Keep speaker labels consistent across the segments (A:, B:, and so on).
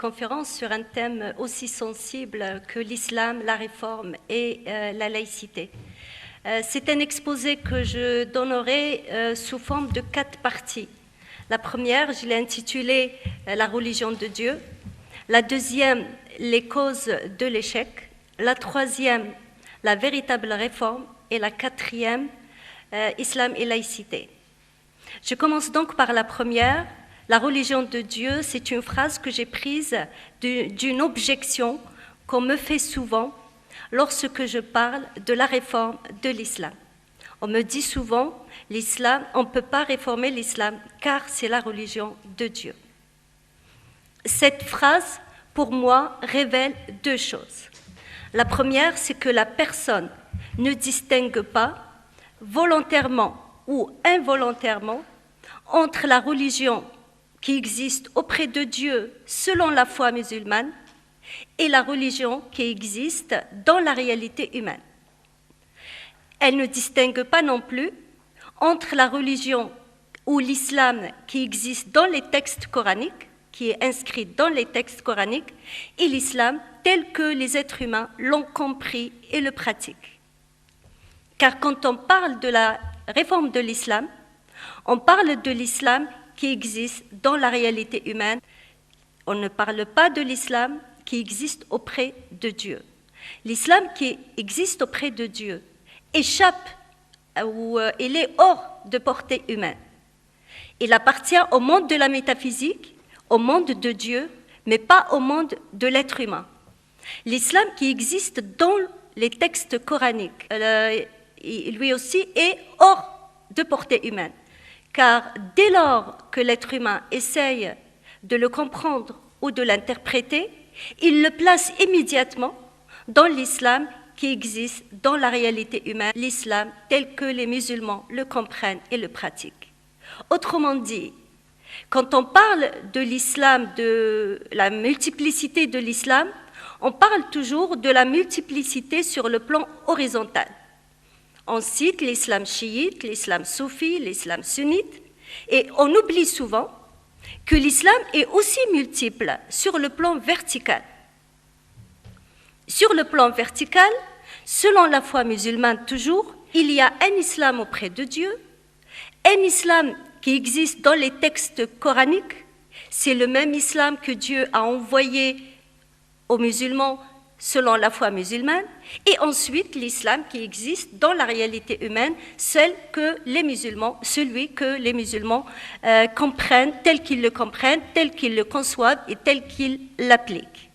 A: conférence sur un thème aussi sensible que l'islam, la réforme et la laïcité. C'est un exposé que je donnerai sous forme de 4 parties. La première, je l'ai intitulée « La religion de Dieu ». La deuxième, « Les causes de l'échec ». La troisième, « La véritable réforme ». Et la quatrième, « Islam et laïcité ». Je commence donc par la première. La religion de Dieu, c'est une phrase que j'ai prise d'une objection qu'on me fait souvent lorsque je parle de la réforme de l'islam. On me dit souvent, l'islam, on ne peut pas réformer l'islam car c'est la religion de Dieu. Cette phrase, pour moi, révèle 2 choses. La première, c'est que la personne ne distingue pas, volontairement ou involontairement, entre la religion qui existe auprès de Dieu selon la foi musulmane et la religion qui existe dans la réalité humaine. Elle ne distingue pas non plus entre la religion ou l'islam qui existe dans les textes coraniques, qui est inscrit dans les textes coraniques, et l'islam tel que les êtres humains l'ont compris et le pratiquent. Car quand on parle de la réforme de l'islam, on parle de l'islam qui existe dans la réalité humaine. On ne parle pas de l'islam qui existe auprès de Dieu. L'islam qui existe auprès de Dieu échappe ou il est hors de portée humaine. Il appartient au monde de la métaphysique, au monde de Dieu, mais pas au monde de l'être humain. L'islam qui existe dans les textes coraniques, lui aussi est hors de portée humaine. Car dès lors que l'être humain essaye de le comprendre ou de l'interpréter, il le place immédiatement dans l'islam qui existe dans la réalité humaine, l'islam tel que les musulmans le comprennent et le pratiquent. Autrement dit, quand on parle de l'islam, de la multiplicité de l'islam, on parle toujours de la multiplicité sur le plan horizontal. On cite l'islam chiite, l'islam soufi, l'islam sunnite, et on oublie souvent que l'islam est aussi multiple sur le plan vertical. Sur le plan vertical, selon la foi musulmane toujours, il y a un islam auprès de Dieu, un islam qui existe dans les textes coraniques, c'est le même islam que Dieu a envoyé aux musulmans selon la foi musulmane, et ensuite l'islam qui existe dans la réalité humaine, celui que les musulmans comprennent, tel qu'ils le comprennent, tel qu'ils le conçoivent et tel qu'ils l'appliquent.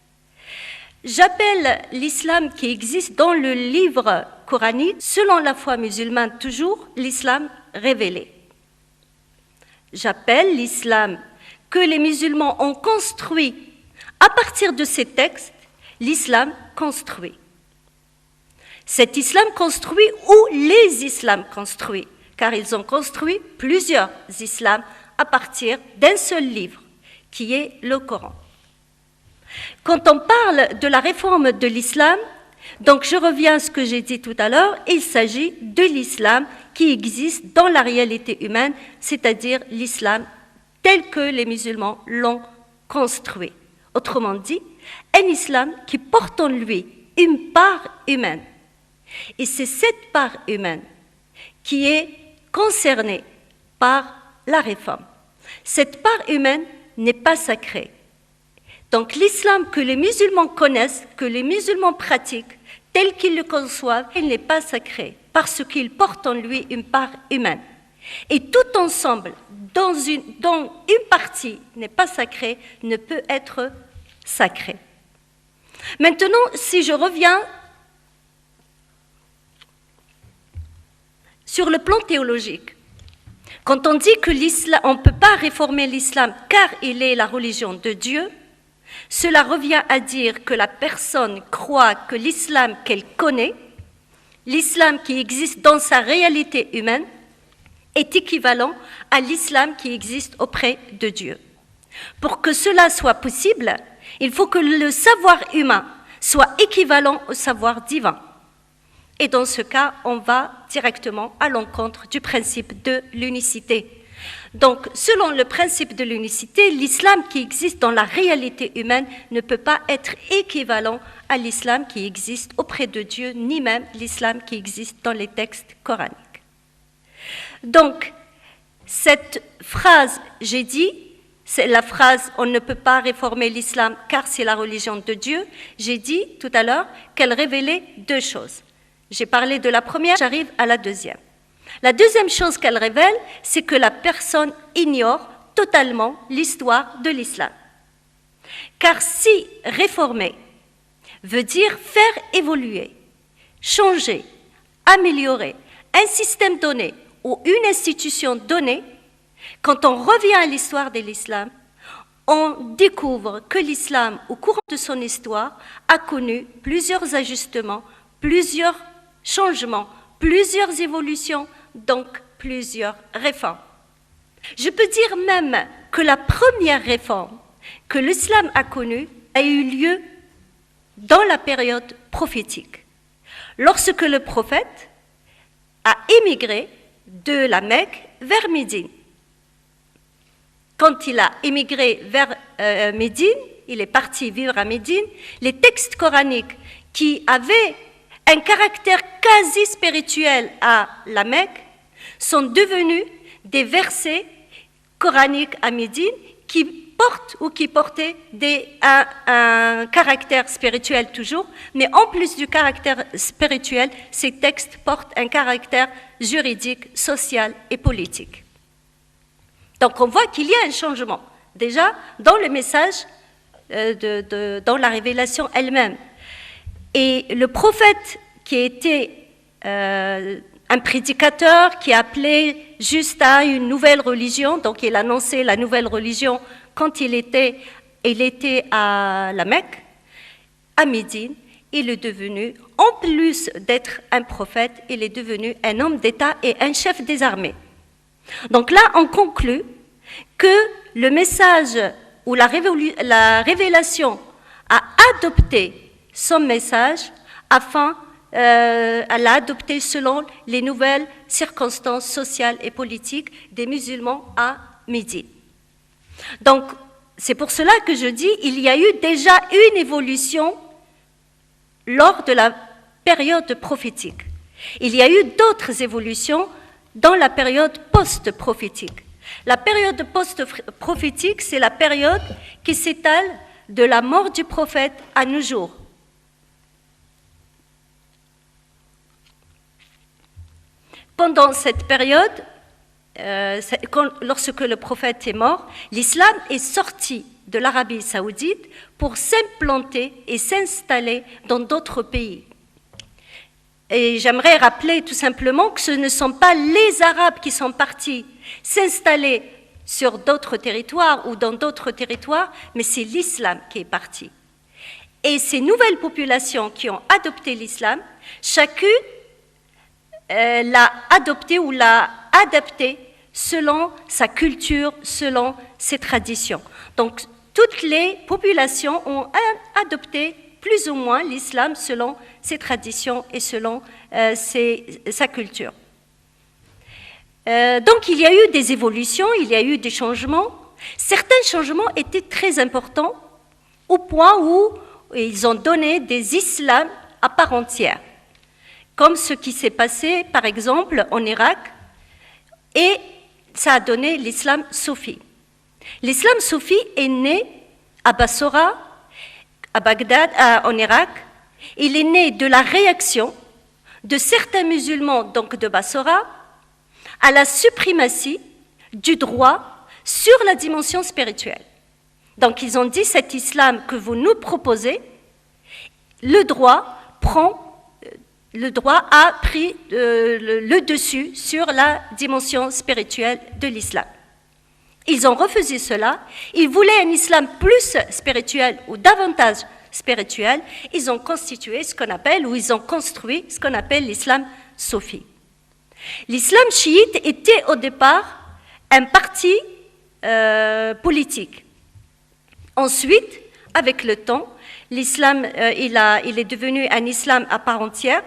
A: J'appelle l'islam qui existe dans le livre coranique, selon la foi musulmane toujours, l'islam révélé. J'appelle l'islam que les musulmans ont construit à partir de ces textes, l'islam construit. Cet islam construit ou les islams construits, car ils ont construit plusieurs islams à partir d'un seul livre, qui est le Coran. Quand on parle de la réforme de l'islam, donc je reviens à ce que j'ai dit tout à l'heure, il s'agit de l'islam qui existe dans la réalité humaine, c'est-à-dire l'islam tel que les musulmans l'ont construit. Autrement dit, un islam qui porte en lui une part humaine. Et c'est cette part humaine qui est concernée par la réforme. Cette part humaine n'est pas sacrée. Donc l'islam que les musulmans connaissent, que les musulmans pratiquent, tel qu'ils le conçoivent, il n'est pas sacré parce qu'il porte en lui une part humaine. Et tout ensemble, dont une partie n'est pas sacrée, ne peut être sacré. Maintenant, si je reviens sur le plan théologique, quand on dit que l'islam, on ne peut pas réformer l'islam car il est la religion de Dieu, cela revient à dire que la personne croit que l'islam qu'elle connaît, l'islam qui existe dans sa réalité humaine, est équivalent à l'islam qui existe auprès de Dieu. Pour que cela soit possible, il faut que le savoir humain soit équivalent au savoir divin. Et dans ce cas, on va directement à l'encontre du principe de l'unicité. Donc, selon le principe de l'unicité, l'islam qui existe dans la réalité humaine ne peut pas être équivalent à l'islam qui existe auprès de Dieu, ni même l'islam qui existe dans les textes coraniques. Donc, cette phrase, j'ai dit, c'est la phrase « on ne peut pas réformer l'islam car c'est la religion de Dieu », j'ai dit tout à l'heure qu'elle révélait deux choses. J'ai parlé de la première, j'arrive à la deuxième. La deuxième chose qu'elle révèle, c'est que la personne ignore totalement l'histoire de l'islam. Car si réformer veut dire faire évoluer, changer, améliorer un système donné ou une institution donnée, quand on revient à l'histoire de l'islam, on découvre que l'islam, au cours de son histoire, a connu plusieurs ajustements, plusieurs changements, plusieurs évolutions, donc plusieurs réformes. Je peux dire même que la première réforme que l'islam a connue a eu lieu dans la période prophétique, lorsque le prophète a émigré de la Mecque vers Médine. Quand il a émigré vers Médine, il est parti vivre à Médine, les textes coraniques qui avaient un caractère quasi spirituel à la Mecque sont devenus des versets coraniques à Médine qui portent ou qui portaient un caractère spirituel toujours, mais en plus du caractère spirituel, ces textes portent un caractère juridique, social et politique. Donc on voit qu'il y a un changement, déjà dans le message, dans la révélation elle-même. Et le prophète qui était un prédicateur, qui appelait juste à une nouvelle religion, donc il annonçait la nouvelle religion quand il était à la Mecque, à Médine, il est devenu, en plus d'être un prophète, il est devenu un homme d'État et un chef des armées. Donc là, on conclut que le message ou la révélation a adopté son message afin, elle l'a adopté selon les nouvelles circonstances sociales et politiques des musulmans à Médine. Donc, c'est pour cela que je dis qu'il y a eu déjà une évolution lors de la période prophétique. Il y a eu d'autres évolutions dans la période post-prophétique. La période post-prophétique, c'est la période qui s'étale de la mort du prophète à nos jours. Pendant cette période, lorsque le prophète est mort, l'islam est sorti de l'Arabie saoudite pour s'implanter et s'installer dans d'autres pays. Et j'aimerais rappeler tout simplement que ce ne sont pas les Arabes qui sont partis s'installer sur d'autres territoires ou dans d'autres territoires, mais c'est l'islam qui est parti. Et ces nouvelles populations qui ont adopté l'islam, chacune l'a adopté ou l'a adapté selon sa culture, selon ses traditions. Donc, toutes les populations ont adopté plus ou moins l'islam selon ses traditions et selon sa culture. Donc, il y a eu des évolutions, il y a eu des changements. Certains changements étaient très importants au point où ils ont donné des islams à part entière, comme ce qui s'est passé, par exemple, en Irak, et ça a donné l'islam soufi. L'islam soufi est né à Bassora, à Bagdad, en Irak. Il est né de la réaction de certains musulmans, donc de Bassora, à la suprématie du droit sur la dimension spirituelle. Donc ils ont dit, cet islam que vous nous proposez, le droit a pris le dessus sur la dimension spirituelle de l'islam. Ils ont refusé cela. Ils voulaient un islam plus spirituel ou davantage spirituel. Ils ont constitué ce qu'on appelle, ou ils ont construit ce qu'on appelle l'islam soufi. L'islam chiite était au départ un parti politique. Ensuite, avec le temps, l'islam il est devenu un islam à part entière,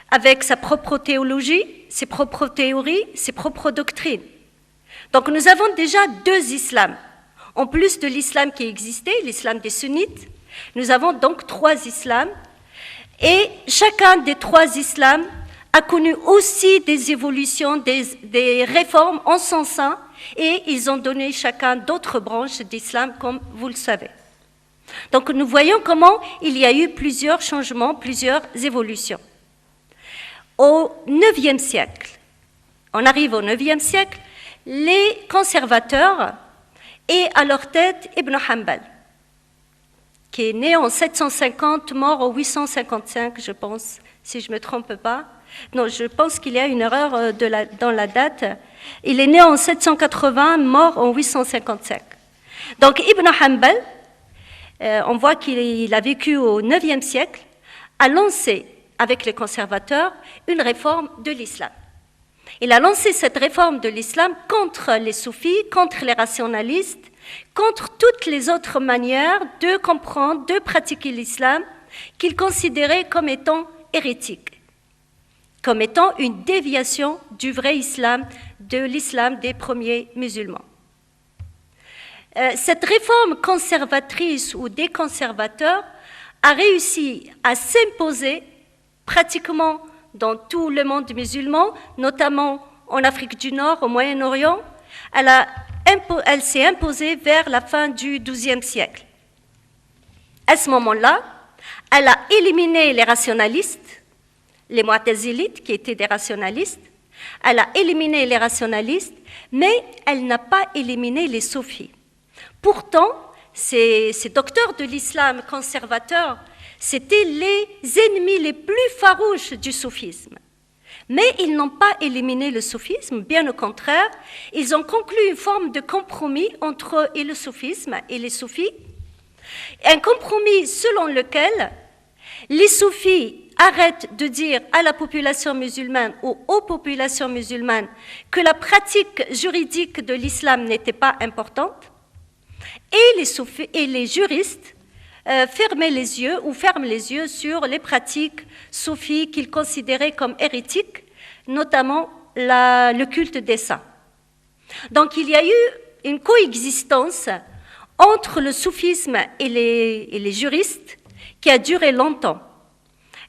A: avec sa propre théologie, ses propres théories, ses propres doctrines. Donc nous avons déjà deux islams. En plus de l'islam qui existait, l'islam des sunnites, nous avons donc trois islams. Et chacun des trois islams a connu aussi des évolutions, des réformes en son sein, et ils ont donné chacun d'autres branches d'islam, comme vous le savez. Donc nous voyons comment il y a eu plusieurs changements, plusieurs évolutions. Au IXe siècle, on arrive au IXe siècle, les conservateurs, et à leur tête Ibn Hanbal, qui est né en 750, mort en 855, je pense, si je ne me trompe pas. Non, je pense qu'il y a une erreur dans la date. Il est né en 780, mort en 855. Donc Ibn Hanbal, on voit qu'il a vécu au IXe siècle, a lancé, avec les conservateurs, une réforme de l'islam. Il a lancé cette réforme de l'islam contre les soufis, contre les rationalistes, contre toutes les autres manières de comprendre, de pratiquer l'islam qu'il considérait comme étant hérétique, comme étant une déviation du vrai islam, de l'islam des premiers musulmans. Cette réforme conservatrice ou des conservateurs a réussi à s'imposer pratiquement dans tout le monde musulman, notamment en Afrique du Nord, au Moyen-Orient. Elle s'est imposée vers la fin du XIIe siècle. À ce moment-là, elle a éliminé les rationalistes, les mu'tazilites qui étaient des rationalistes. Elle a éliminé les rationalistes, mais elle n'a pas éliminé les soufis. Pourtant, ces docteurs de l'islam conservateurs, c'étaient les ennemis les plus farouches du soufisme. Mais ils n'ont pas éliminé le soufisme, bien au contraire, ils ont conclu une forme de compromis entre eux et le soufisme et les soufis. Un compromis selon lequel les soufis arrêtent de dire à la population musulmane ou aux populations musulmanes que la pratique juridique de l'islam n'était pas importante, et les juristes ferment les yeux sur les pratiques soufis qu'ils considéraient comme hérétiques, notamment le culte des saints. Donc il y a eu une coexistence entre le soufisme et les juristes qui a duré longtemps.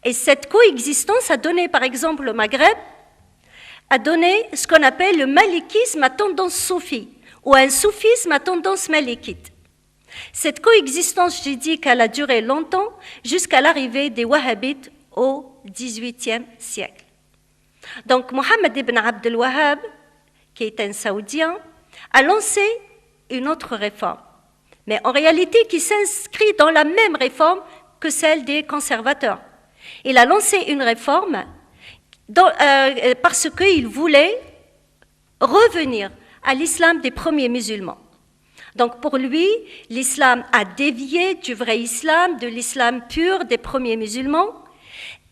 A: Et cette coexistence a donné, par exemple, le Maghreb, a donné ce qu'on appelle le malikisme à tendance soufie, ou un soufisme à tendance malikite. Cette coexistence, j'ai dit qu'elle a duré longtemps, jusqu'à l'arrivée des wahhabites au XVIIIe siècle. Donc, Mohammed ibn Abd al-Wahhab, qui est un Saoudien, a lancé une autre réforme, mais en réalité qui s'inscrit dans la même réforme que celle des conservateurs. Il a lancé une réforme parce qu'il voulait revenir à l'islam des premiers musulmans. Donc pour lui, l'islam a dévié du vrai islam, de l'islam pur des premiers musulmans,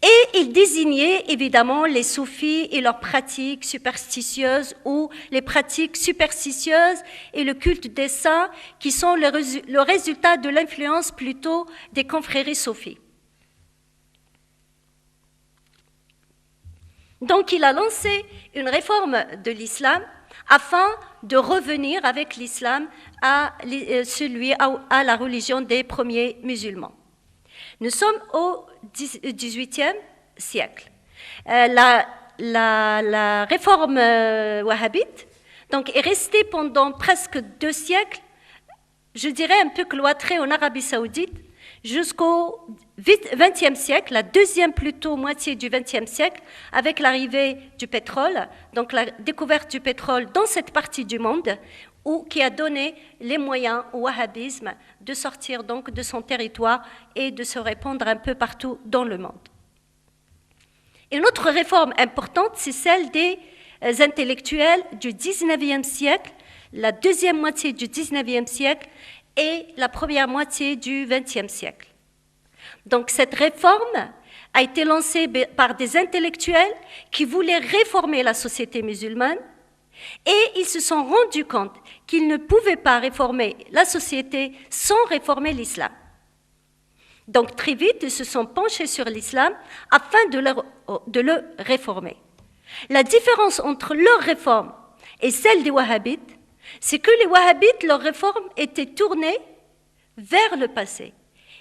A: et il désignait évidemment les soufis et leurs pratiques superstitieuses ou les pratiques superstitieuses et le culte des saints qui sont le résultat de l'influence plutôt des confréries soufis. Donc il a lancé une réforme de l'islam afin de revenir avec l'islam à la religion des premiers musulmans. Nous sommes au XVIIIe siècle. La réforme wahhabite donc, est restée pendant presque 2 siècles, je dirais un peu cloîtrée en Arabie saoudite, jusqu'au XXe siècle, la deuxième plutôt moitié du XXe siècle, avec l'arrivée du pétrole, donc la découverte du pétrole dans cette partie du monde, qui a donné les moyens au wahhabisme de sortir donc de son territoire et de se répandre un peu partout dans le monde. Une autre réforme importante, c'est celle des intellectuels du XIXe siècle, la deuxième moitié du XIXe siècle et la première moitié du XXe siècle. Donc cette réforme a été lancée par des intellectuels qui voulaient réformer la société musulmane et ils se sont rendus compte qu'ils ne pouvaient pas réformer la société sans réformer l'islam. Donc très vite, ils se sont penchés sur l'islam afin de le réformer. La différence entre leur réforme et celle des wahhabites, c'est que les wahhabites, leurs réformes étaient tournées vers le passé.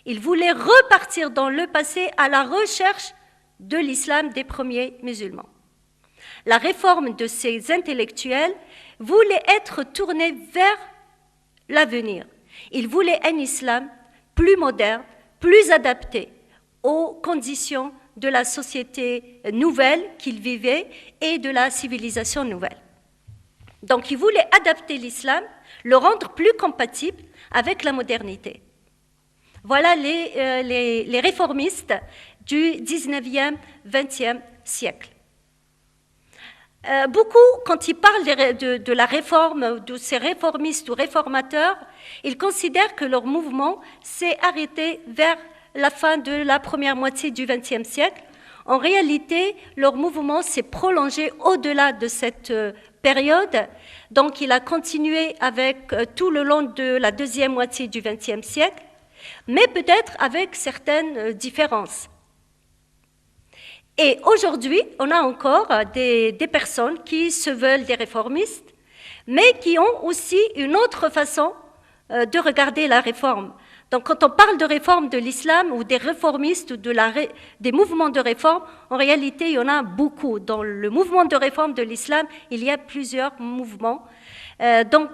A: Ils voulaient repartir dans le passé à la recherche de l'islam des premiers musulmans. La réforme de ces intellectuels voulait être tournée vers l'avenir. Ils voulaient un islam plus moderne, plus adapté aux conditions de la société nouvelle qu'ils vivaient et de la civilisation nouvelle. Donc ils voulaient adapter l'islam, le rendre plus compatible avec la modernité. Voilà les réformistes du 19e, 20e siècle. Beaucoup, quand ils parlent de la réforme, de ces réformistes ou réformateurs, ils considèrent que leur mouvement s'est arrêté vers la fin de la première moitié du XXe siècle. En réalité, leur mouvement s'est prolongé au-delà de cette période. Donc, il a continué avec tout le long de la deuxième moitié du XXe siècle, mais peut-être avec certaines différences. Et aujourd'hui, on a encore des personnes qui se veulent des réformistes, mais qui ont aussi une autre façon de regarder la réforme. Donc quand on parle de réforme de l'islam ou des réformistes ou des mouvements de réforme, en réalité, il y en a beaucoup. Dans le mouvement de réforme de l'islam, il y a plusieurs mouvements. Donc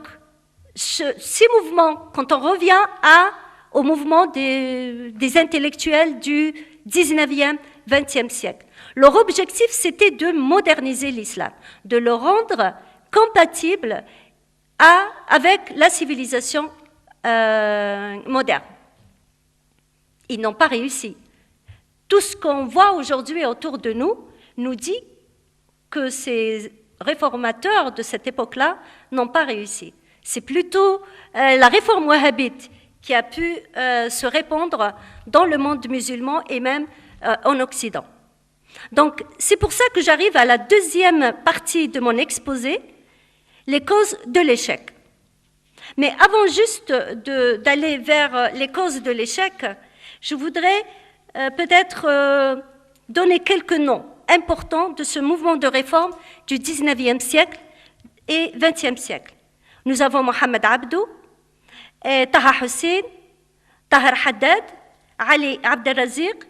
A: ces mouvements, quand on revient au mouvement des intellectuels du 19e, 20e siècle, leur objectif, c'était de moderniser l'islam, de le rendre compatible avec la civilisation moderne. Ils n'ont pas réussi. Tout ce qu'on voit aujourd'hui autour de nous dit que ces réformateurs de cette époque-là n'ont pas réussi. C'est plutôt la réforme wahhabite qui a pu se répandre dans le monde musulman et même en Occident. Donc, c'est pour ça que j'arrive à la deuxième partie de mon exposé, les causes de l'échec. Mais avant juste d'aller vers les causes de l'échec, je voudrais peut-être donner quelques noms importants de ce mouvement de réforme du 19e siècle et 20e siècle. Nous avons Mohamed Abdou, Taha Hussein, Tahar Haddad, Ali Abdelraziq,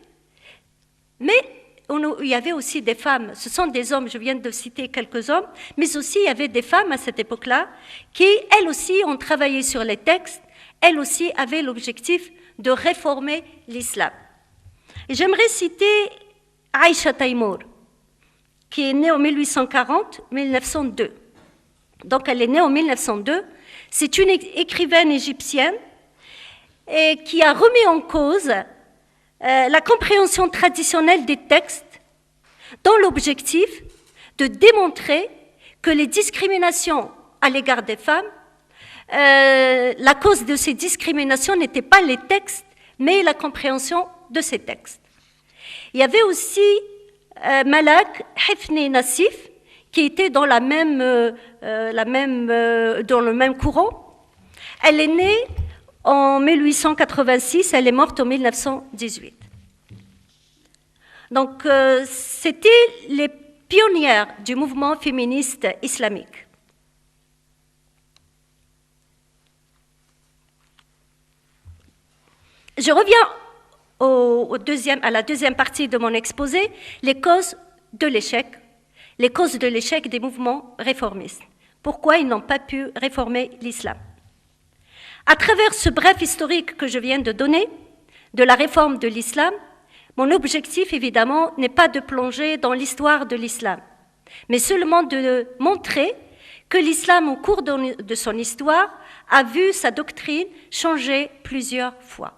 A: mais il y avait aussi des femmes, ce sont des hommes, je viens de citer quelques hommes, mais aussi il y avait des femmes à cette époque-là qui, elles aussi, ont travaillé sur les textes, elles aussi avaient l'objectif de réformer l'islam. Et j'aimerais citer Aïcha Taïmour, qui est née en 1840-1902. Donc elle est née en 1902, c'est une écrivaine égyptienne et qui a remis en cause la compréhension traditionnelle des textes dans l'objectif de démontrer que les discriminations à l'égard des femmes, la cause de ces discriminations n'était pas les textes, mais la compréhension de ces textes. Il y avait aussi Malak Hifni Nassif, qui était dans dans le même courant. Elle est née en 1886, elle est morte en 1918. Donc, c'était les pionnières du mouvement féministe islamique. Je reviens à la deuxième partie de mon exposé, les causes de l'échec des mouvements réformistes. Pourquoi ils n'ont pas pu réformer l'islam? À travers ce bref historique que je viens de donner de la réforme de l'islam, mon objectif, évidemment, n'est pas de plonger dans l'histoire de l'islam, mais seulement de montrer que l'islam, au cours de son histoire, a vu sa doctrine changer plusieurs fois.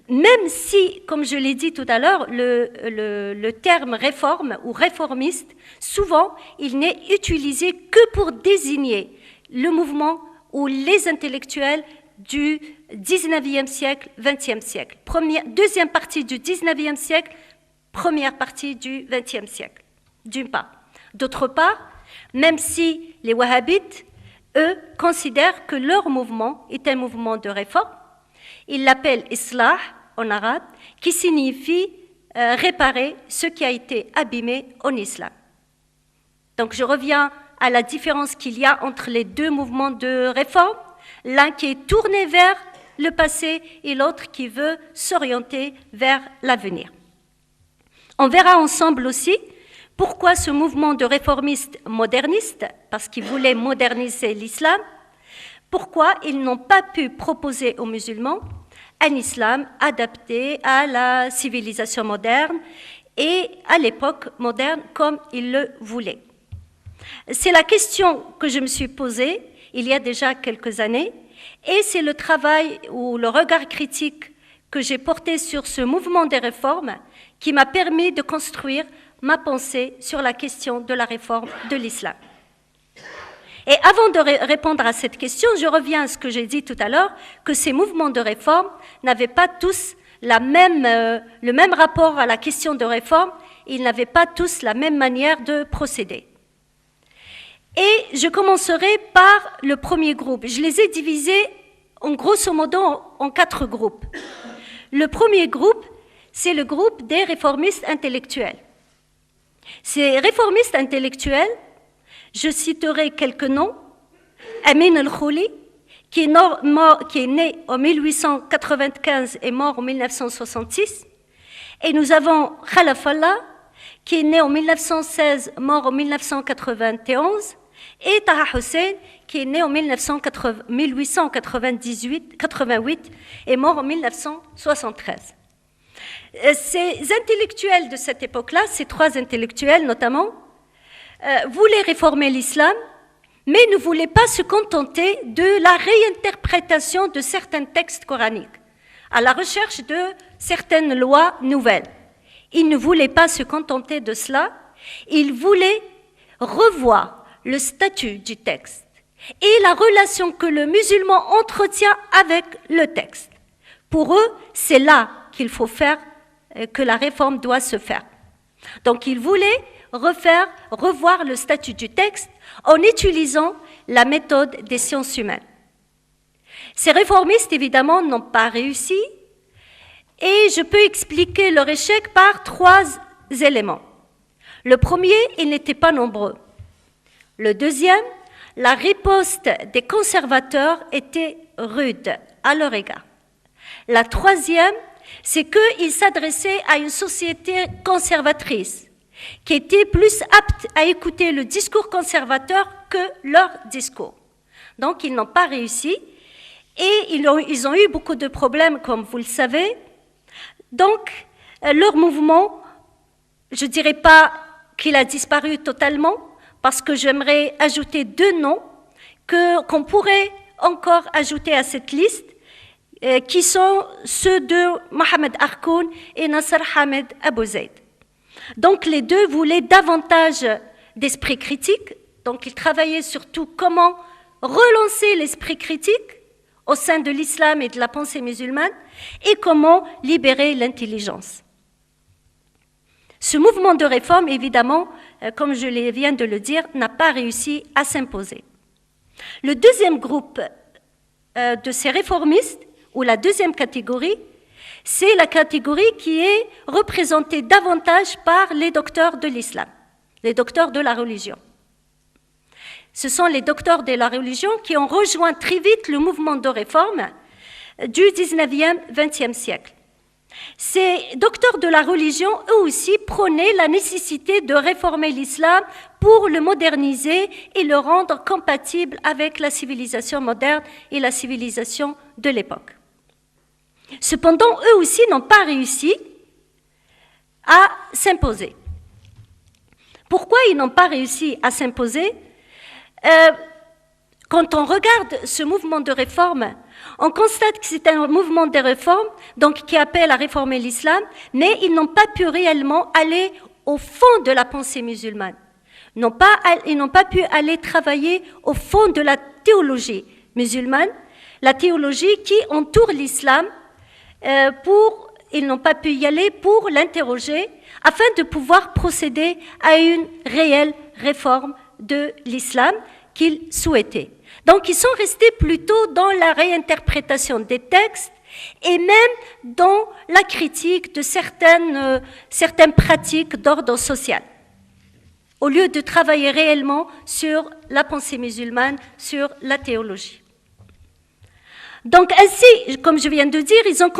A: Même si, comme je l'ai dit tout à l'heure, le terme réforme ou réformiste, souvent, il n'est utilisé que pour désigner le mouvement ou les intellectuels du 19e siècle, 20e siècle. Deuxième partie du 19e siècle, première partie du 20e siècle, d'une part. D'autre part, même si les wahhabites, eux, considèrent que leur mouvement est un mouvement de réforme, ils l'appellent islah en arabe, qui signifie réparer ce qui a été abîmé en islam. Donc je reviens à la différence qu'il y a entre les deux mouvements de réforme, l'un qui est tourné vers le passé et l'autre qui veut s'orienter vers l'avenir. On verra ensemble aussi pourquoi ce mouvement de réformistes modernistes, parce qu'ils voulaient moderniser l'islam, pourquoi ils n'ont pas pu proposer aux musulmans un islam adapté à la civilisation moderne et à l'époque moderne comme ils le voulaient. C'est la question que je me suis posée il y a déjà quelques années et c'est le travail ou le regard critique que j'ai porté sur ce mouvement des réformes qui m'a permis de construire ma pensée sur la question de la réforme de l'islam. Et avant de répondre à cette question, je reviens à ce que j'ai dit tout à l'heure, que ces mouvements de réforme n'avaient pas tous le même rapport à la question de réforme, ils n'avaient pas tous la même manière de procéder. Et je commencerai par le premier groupe. Je les ai divisés en grosso modo en 4 groupes. Le premier groupe, c'est le groupe des réformistes intellectuels. Ces réformistes intellectuels, je citerai quelques noms. Amin al-Khouli, qui est né en 1895 et mort en 1966. Et nous avons Khalaf Allah, qui est né en 1916, mort en 1991. Et Taha Hussein, qui est né en 1888 et mort en 1973. Ces intellectuels de cette époque-là, ces 3 intellectuels notamment, voulaient réformer l'islam, mais ne voulaient pas se contenter de la réinterprétation de certains textes coraniques, à la recherche de certaines lois nouvelles. Ils ne voulaient pas se contenter de cela, ils voulaient revoir le statut du texte et la relation que le musulman entretient avec le texte. Pour eux, c'est là qu'il faut faire, que la réforme doit se faire. Donc ils voulaient revoir le statut du texte en utilisant la méthode des sciences humaines. Ces réformistes, évidemment, n'ont pas réussi et je peux expliquer leur échec par 3 éléments. Le premier, ils n'étaient pas nombreux. Le deuxième, la riposte des conservateurs était rude à leur égard. La troisième, c'est qu'ils s'adressaient à une société conservatrice qui était plus apte à écouter le discours conservateur que leur discours. Donc, ils n'ont pas réussi et ils ont eu beaucoup de problèmes, comme vous le savez. Donc, leur mouvement, je ne dirais pas qu'il a disparu totalement, parce que j'aimerais ajouter 2 noms qu'on pourrait encore ajouter à cette liste, qui sont ceux de Mohamed Harkoun et Nasser Hamed Abou Zaid. Donc les 2 voulaient davantage d'esprit critique, donc ils travaillaient surtout comment relancer l'esprit critique au sein de l'islam et de la pensée musulmane et comment libérer l'intelligence. Ce mouvement de réforme, évidemment, comme je viens de le dire, n'a pas réussi à s'imposer. Le deuxième groupe de ces réformistes, ou la deuxième catégorie, c'est la catégorie qui est représentée davantage par les docteurs de l'islam, les docteurs de la religion. Ce sont les docteurs de la religion qui ont rejoint très vite le mouvement de réforme du 19e, 20e siècle. Ces docteurs de la religion, eux aussi, prônaient la nécessité de réformer l'islam pour le moderniser et le rendre compatible avec la civilisation moderne et la civilisation de l'époque. Cependant, eux aussi n'ont pas réussi à s'imposer. Pourquoi ils n'ont pas réussi à s'imposer ? Quand on regarde ce mouvement de réforme, on constate que c'est un mouvement de réforme donc, qui appelle à réformer l'islam, mais ils n'ont pas pu réellement aller au fond de la pensée musulmane. Ils n'ont pas pu aller travailler au fond de la théologie musulmane, la théologie qui entoure l'islam, ils n'ont pas pu y aller pour l'interroger afin de pouvoir procéder à une réelle réforme de l'islam qu'ils souhaitaient. Donc, ils sont restés plutôt dans la réinterprétation des textes et même dans la critique de certaines pratiques d'ordre social. au lieu de travailler réellement sur la pensée musulmane, sur la théologie. Donc ainsi, comme je viens de dire, ils ont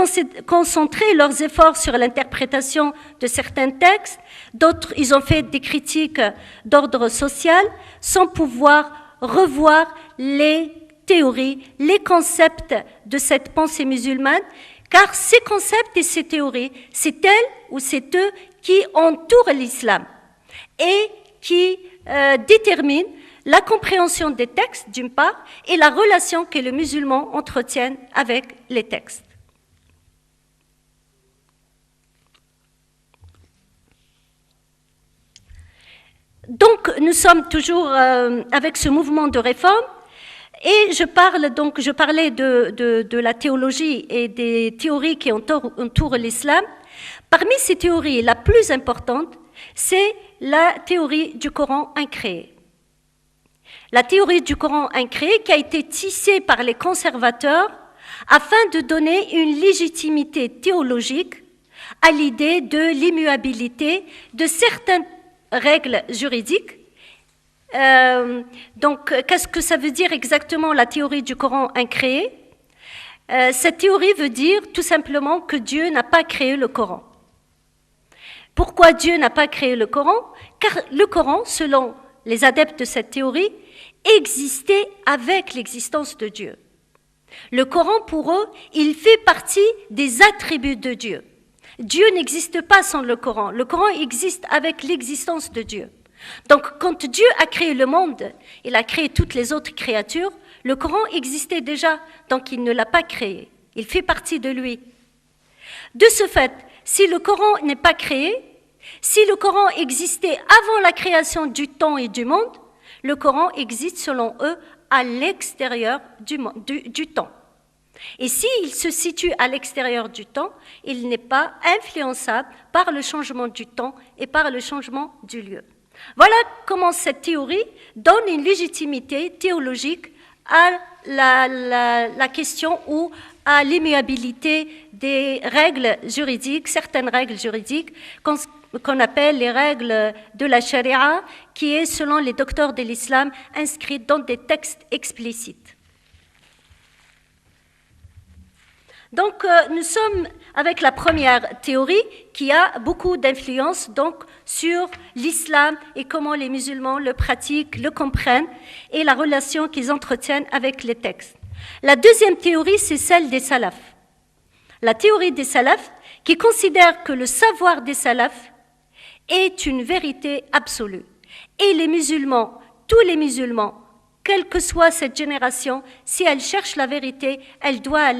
A: concentré leurs efforts sur l'interprétation de certains textes, d'autres, ils ont fait des critiques d'ordre social, sans pouvoir revoir les théories, les concepts de cette pensée musulmane, car ces concepts et ces théories, c'est elles ou c'est eux qui entourent l'islam et qui déterminent la compréhension des textes, d'une part, et la relation que les musulmans entretiennent avec les textes. Donc, nous sommes toujours avec ce mouvement de réforme, et je parlais de la théologie et des théories qui entourent l'islam. Parmi ces théories, la plus importante, c'est la théorie du Coran incréé. La théorie du Coran incréé qui a été tissée par les conservateurs afin de donner une légitimité théologique à l'idée de l'immuabilité de certaines règles juridiques. Donc, qu'est-ce que ça veut dire exactement la théorie du Coran incréé? Cette théorie veut dire tout simplement que Dieu n'a pas créé le Coran. Pourquoi Dieu n'a pas créé le Coran? Car le Coran, selon les adeptes de cette théorie, existait avec l'existence de Dieu. Le Coran, pour eux, il fait partie des attributs de Dieu. Dieu n'existe pas sans le Coran. Le Coran existe avec l'existence de Dieu. Donc, quand Dieu a créé le monde, il a créé toutes les autres créatures, le Coran existait déjà, donc il ne l'a pas créé. Il fait partie de lui. De ce fait, si le Coran n'est pas créé, si le Coran existait avant la création du temps et du monde, le Coran existe selon eux à l'extérieur du temps. Et s'il se situe à l'extérieur du temps, il n'est pas influençable par le changement du temps et par le changement du lieu. Voilà comment cette théorie donne une légitimité théologique à la question ou à l'immuabilité des règles juridiques, certaines règles juridiques qu'on appelle les règles de la charia, qui est, selon les docteurs de l'islam, inscrite dans des textes explicites. Donc, nous sommes avec la première théorie qui a beaucoup d'influence donc sur l'islam et comment les musulmans le pratiquent, le comprennent et la relation qu'ils entretiennent avec les textes. La deuxième théorie, c'est celle des salafs. La théorie des salafs qui considère que le savoir des salafs est une vérité absolue. Et les musulmans, tous les musulmans, quelle que soit cette génération, si elle cherche la vérité, elle doit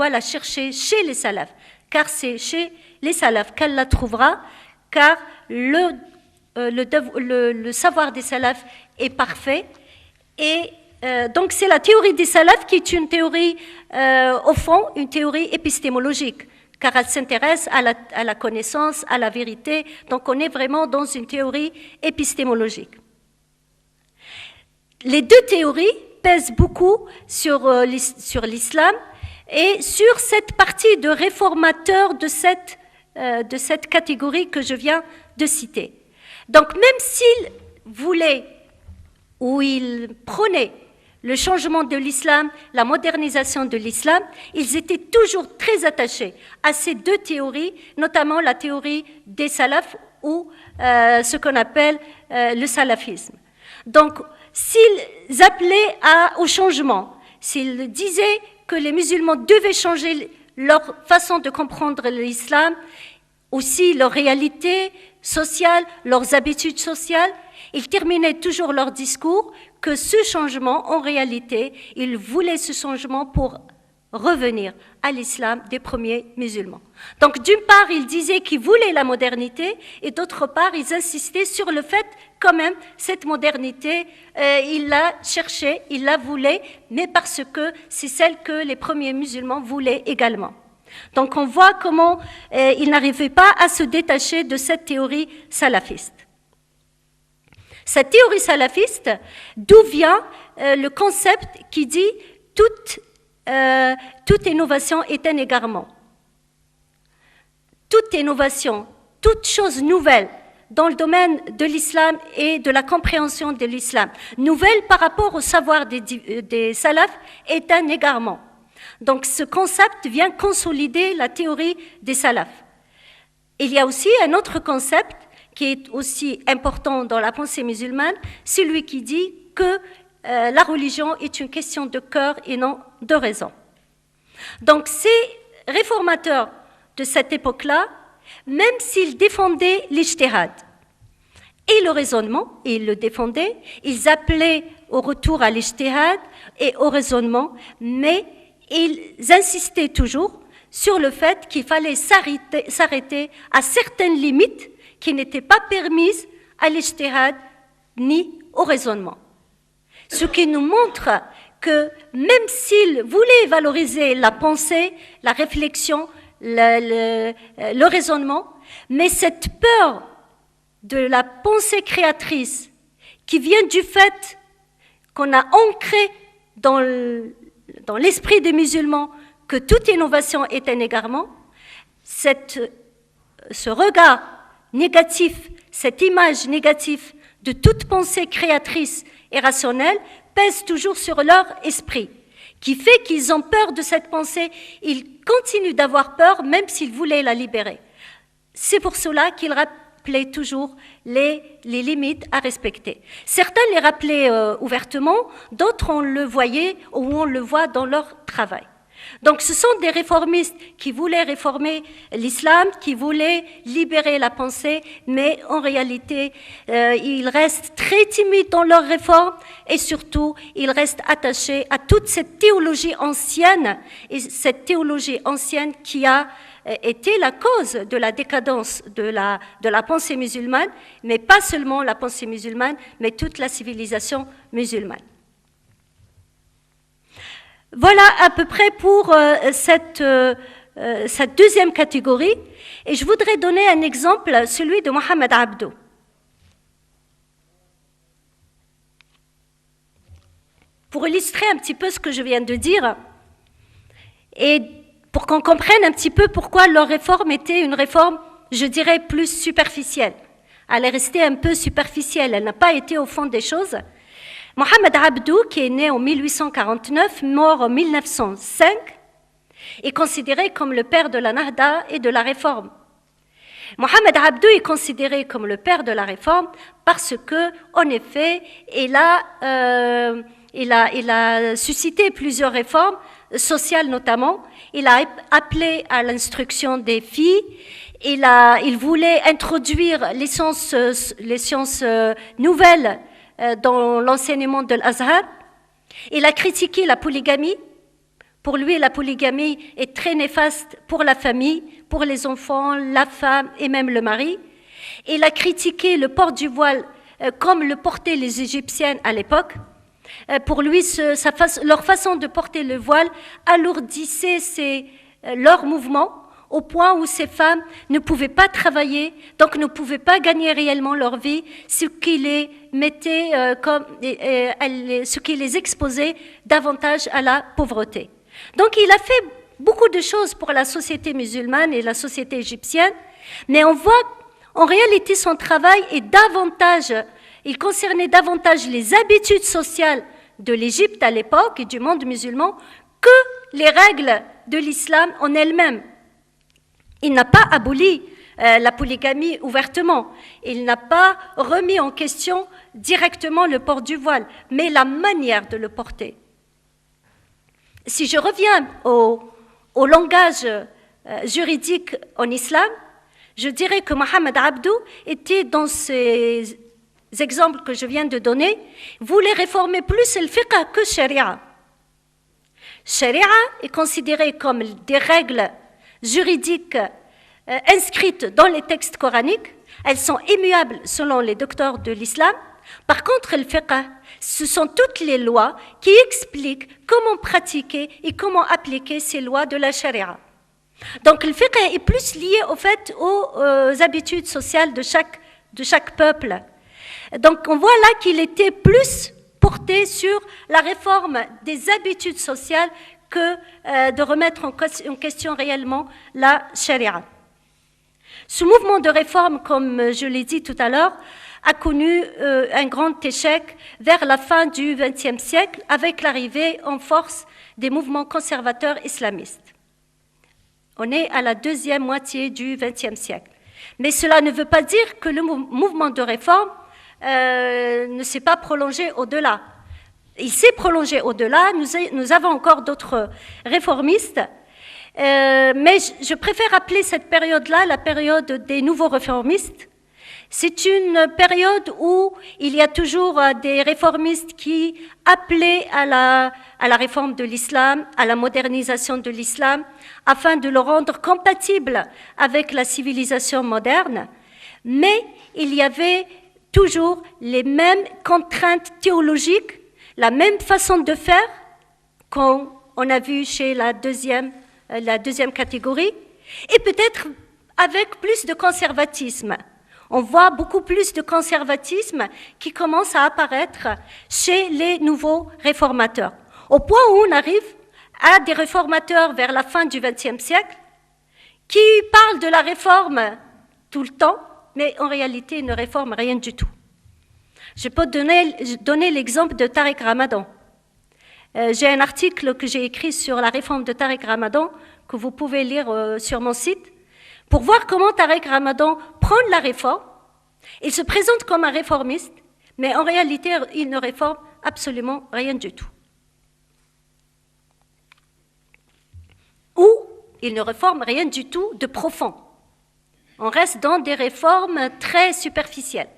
A: la chercher chez les salafs, car c'est chez les salafs qu'elle la trouvera, car le savoir des salafs est parfait. Et donc c'est la théorie des salafs qui est une théorie, au fond, une théorie épistémologique, car elle s'intéresse à la connaissance, à la vérité. Donc on est vraiment dans une théorie épistémologique. Les deux théories pèsent beaucoup sur l'islam et sur cette partie de réformateurs de cette catégorie que je viens de citer. Donc même s'ils voulaient ou ils prônaient le changement de l'islam, la modernisation de l'islam, ils étaient toujours très attachés à ces deux théories, notamment la théorie des salafs ou ce qu'on appelle le salafisme. Donc, s'ils appelaient au changement, s'ils disaient que les musulmans devaient changer leur façon de comprendre l'islam, aussi leur réalité sociale, leurs habitudes sociales, ils terminaient toujours leur discours que ce changement, en réalité, ils voulaient ce changement pour revenir à l'islam des premiers musulmans. Donc, d'une part, ils disaient qu'ils voulaient la modernité, et d'autre part, ils insistaient sur le fait, quand même, cette modernité, ils la cherchaient, ils la voulaient, mais parce que c'est celle que les premiers musulmans voulaient également. Donc, on voit comment ils n'arrivaient pas à se détacher de cette théorie salafiste. Cette théorie salafiste, d'où vient le concept qui dit toute innovation est un égarement. Toute innovation, toute chose nouvelle dans le domaine de l'islam et de la compréhension de l'islam, nouvelle par rapport au savoir des salafs, est un égarement. Donc ce concept vient consolider la théorie des salafs. Il y a aussi un autre concept qui est aussi important dans la pensée musulmane, celui qui dit que la religion est une question de cœur et non de raison. Donc ces réformateurs de cette époque-là, même s'ils défendaient l'ijtihad et le raisonnement, et ils le défendaient, ils appelaient au retour à l'ijtihad et au raisonnement, mais ils insistaient toujours sur le fait qu'il fallait s'arrêter à certaines limites qui n'étaient pas permises à l'ijtihad ni au raisonnement. Ce qui nous montre que même s'ils voulaient valoriser la pensée, la réflexion, le raisonnement, mais cette peur de la pensée créatrice qui vient du fait qu'on a ancré dans l'esprit des musulmans que toute innovation est un égarement, ce regard négatif, cette image négative de toute pensée créatrice et rationnelle pèse toujours sur leur esprit, qui fait qu'ils ont peur de cette pensée, ils continuent d'avoir peur même s'ils voulaient la libérer. C'est pour cela qu'ils rappelaient toujours les limites à respecter. Certains les rappelaient ouvertement, d'autres on le voyait ou on le voit dans leur travail. Donc ce sont des réformistes qui voulaient réformer l'islam, qui voulaient libérer la pensée, mais en réalité, ils restent très timides dans leurs réformes et surtout, ils restent attachés à toute cette théologie ancienne, et cette théologie ancienne qui a été la cause de la décadence de la pensée musulmane, mais pas seulement la pensée musulmane, mais toute la civilisation musulmane. Voilà à peu près pour cette deuxième catégorie. Et je voudrais donner un exemple, celui de Mohamed Abdou. Pour illustrer un petit peu ce que je viens de dire, et pour qu'on comprenne un petit peu pourquoi leur réforme était une réforme, je dirais, plus superficielle. Elle est restée un peu superficielle, elle n'a pas été au fond des choses. Mohamed Abdou, qui est né en 1849, mort en 1905, est considéré comme le père de la Nahda et de la réforme. Mohamed Abdou est considéré comme le père de la réforme parce que, en effet, il a suscité plusieurs réformes, sociales notamment. Il a appelé à l'instruction des filles. Il voulait introduire les sciences nouvelles dans l'enseignement de l'Azhar. Il a critiqué la polygamie. Pour lui, la polygamie est très néfaste pour la famille, pour les enfants, la femme et même le mari. Il a critiqué le port du voile comme le portaient les Égyptiennes à l'époque. Pour lui, leur façon de porter le voile alourdissait leur mouvement au point où ces femmes ne pouvaient pas travailler, donc ne pouvaient pas gagner réellement leur vie, ce qui les mettait ce qui les exposait davantage à la pauvreté. Donc il a fait beaucoup de choses pour la société musulmane et la société égyptienne, mais on voit en réalité son travail il concernait davantage les habitudes sociales de l'Égypte à l'époque et du monde musulman que les règles de l'islam en elles-mêmes. Il n'a pas aboli la polygamie ouvertement, il n'a pas remis en question directement le port du voile, mais la manière de le porter. Si je reviens au langage juridique en islam, je dirais que Mohamed Abdou était dans ces exemples que je viens de donner, voulait réformer plus le fiqh que sharia. Sharia est considérée comme des règles juridiques inscrites dans les textes coraniques. Elles sont immuables selon les docteurs de l'islam. Par contre, le fiqh, ce sont toutes les lois qui expliquent comment pratiquer et comment appliquer ces lois de la sharia. Donc le fiqh est plus lié au fait aux habitudes sociales de chaque peuple. Donc on voit là qu'il était plus porté sur la réforme des habitudes sociales que de remettre en question réellement la sharia. Ce mouvement de réforme, comme je l'ai dit tout à l'heure, a connu un grand échec vers la fin du XXe siècle avec l'arrivée en force des mouvements conservateurs islamistes. On est à la deuxième moitié du XXe siècle. Mais cela ne veut pas dire que le mouvement de réforme ne s'est pas prolongé au-delà. Il s'est prolongé au-delà, nous avons encore d'autres réformistes, mais je préfère appeler cette période-là la période des nouveaux réformistes. C'est une période où il y a toujours des réformistes qui appelaient à la réforme de l'islam, à la modernisation de l'islam, afin de le rendre compatible avec la civilisation moderne, mais il y avait toujours les mêmes contraintes théologiques, la même façon de faire qu'on a vu chez la deuxième catégorie, et peut-être avec plus de conservatisme. On voit beaucoup plus de conservatisme qui commence à apparaître chez les nouveaux réformateurs. Au point où on arrive à des réformateurs vers la fin du XXe siècle qui parlent de la réforme tout le temps, mais en réalité ne réforment rien du tout. Je peux donner l'exemple de Tariq Ramadan. J'ai un article que j'ai écrit sur la réforme de Tariq Ramadan que vous pouvez lire sur mon site pour voir comment Tariq Ramadan prend la réforme. Il se présente comme un réformiste, mais en réalité, il ne réforme absolument rien du tout. Ou il ne réforme rien du tout de profond. On reste dans des réformes très superficielles.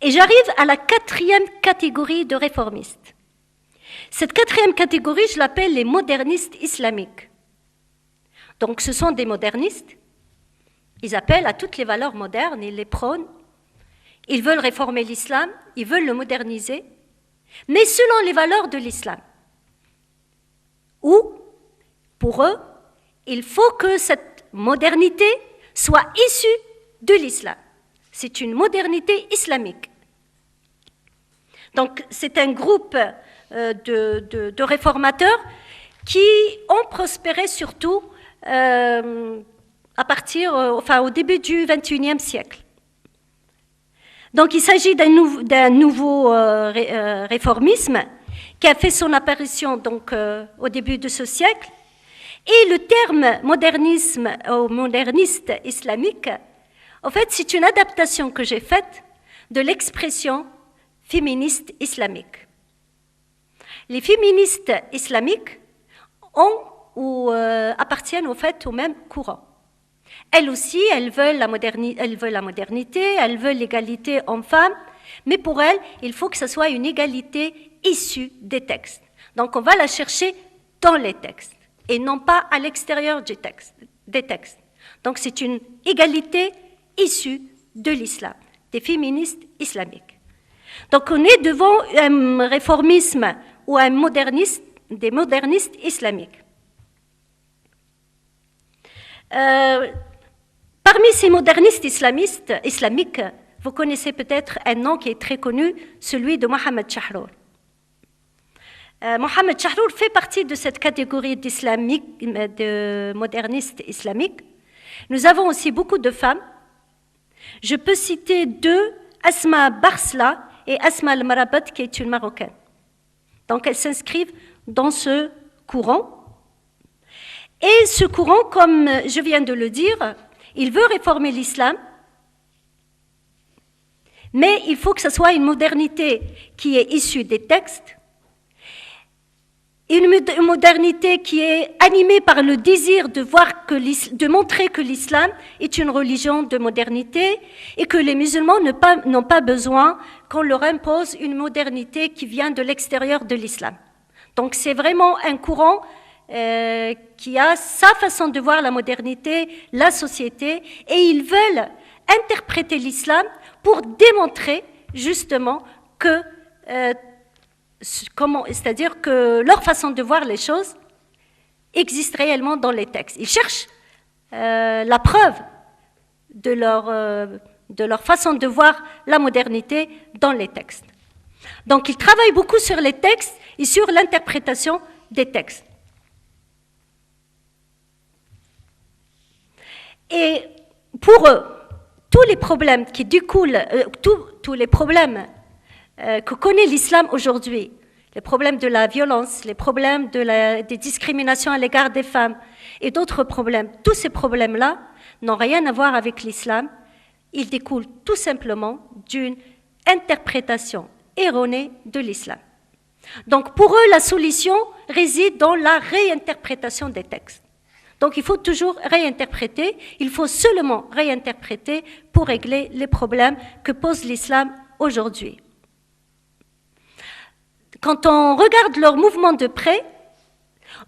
A: Et j'arrive à la quatrième catégorie de réformistes. Cette quatrième catégorie, je l'appelle les modernistes islamiques. Donc ce sont des modernistes, ils appellent à toutes les valeurs modernes, ils les prônent, ils veulent réformer l'islam, ils veulent le moderniser, mais selon les valeurs de l'islam. Ou, pour eux, il faut que cette modernité soit issue de l'islam. C'est une modernité islamique. Donc c'est un groupe de réformateurs qui ont prospéré surtout au début du XXIe siècle. Donc il s'agit d'un nouveau réformisme qui a fait son apparition donc, au début de ce siècle. Et le terme modernisme ou moderniste islamique, en fait, c'est une adaptation que j'ai faite de l'expression féministe islamique. Les féministes islamiques appartiennent au fait au même courant. Elles aussi, elles veulent la modernité, elles veulent l'égalité homme-femme, mais pour elles, il faut que ce soit une égalité issue des textes. Donc on va la chercher dans les textes et non pas à l'extérieur des textes. Donc c'est une égalité issue de l'islam, des féministes islamiques. Donc on est devant un réformisme ou des modernistes islamiques. Parmi ces modernistes islamiques, vous connaissez peut-être un nom qui est très connu, celui de Mohamed Chahrour. Mohamed Chahrour fait partie de cette catégorie de modernistes islamiques. Nous avons aussi beaucoup de femmes. Je peux citer deux, Asma Barsla et Asma Al-Marabat, qui est une Marocaine. Donc elles s'inscrivent dans ce courant. Et ce courant, comme je viens de le dire, il veut réformer l'islam, mais il faut que ce soit une modernité qui est issue des textes, une modernité qui est animée par le désir de montrer que l'islam est une religion de modernité et que les musulmans n'ont pas besoin qu'on leur impose une modernité qui vient de l'extérieur de l'islam. Donc c'est vraiment un courant qui a sa façon de voir la modernité, la société, et ils veulent interpréter l'islam pour démontrer justement que, c'est-à-dire que leur façon de voir les choses existe réellement dans les textes. Ils cherchent la preuve de leur façon de voir la modernité dans les textes. Donc ils travaillent beaucoup sur les textes et sur l'interprétation des textes. Et pour eux, tous les problèmes qui découlent, tous les problèmes que connaît l'islam aujourd'hui, les problèmes de la violence, les problèmes des discriminations à l'égard des femmes et d'autres problèmes, tous ces problèmes-là n'ont rien à voir avec l'islam. Ils découlent tout simplement d'une interprétation erronée de l'islam. Donc pour eux, la solution réside dans la réinterprétation des textes. Donc il faut toujours réinterpréter, il faut seulement réinterpréter pour régler les problèmes que pose l'islam aujourd'hui. Quand on regarde leur mouvement de près,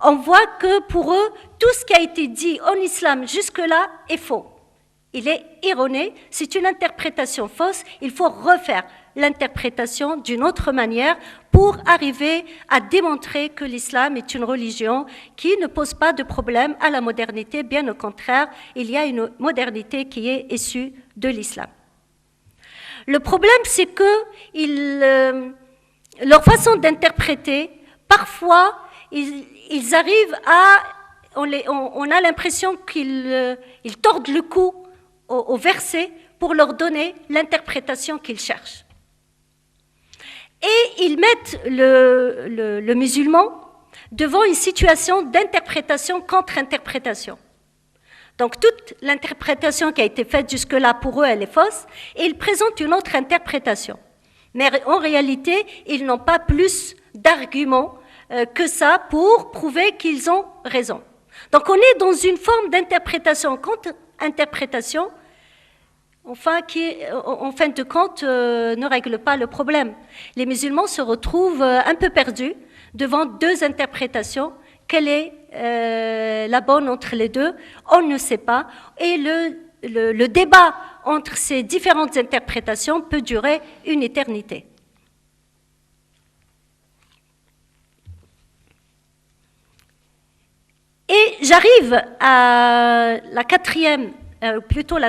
A: on voit que pour eux, tout ce qui a été dit en islam jusque-là est faux. Il est erroné, c'est une interprétation fausse, il faut refaire l'interprétation d'une autre manière pour arriver à démontrer que l'islam est une religion qui ne pose pas de problème à la modernité, bien au contraire, il y a une modernité qui est issue de l'islam. Le problème, c'est que leur façon d'interpréter, parfois, ils arrivent à... On a l'impression qu'ils tordent le cou aux versets pour leur donner l'interprétation qu'ils cherchent. Et ils mettent le musulman devant une situation d'interprétation contre interprétation. Donc toute l'interprétation qui a été faite jusque-là, pour eux, elle est fausse, et ils présentent une autre interprétation. Mais en réalité, ils n'ont pas plus d'arguments que ça pour prouver qu'ils ont raison. Donc on est dans une forme d'interprétation contre interprétation, enfin, qui, en fin de compte, ne règle pas le problème. Les musulmans se retrouvent un peu perdus devant deux interprétations. Quelle est la bonne entre les deux? On ne sait pas. Et le débat entre ces différentes interprétations peut durer une éternité. Et j'arrive à la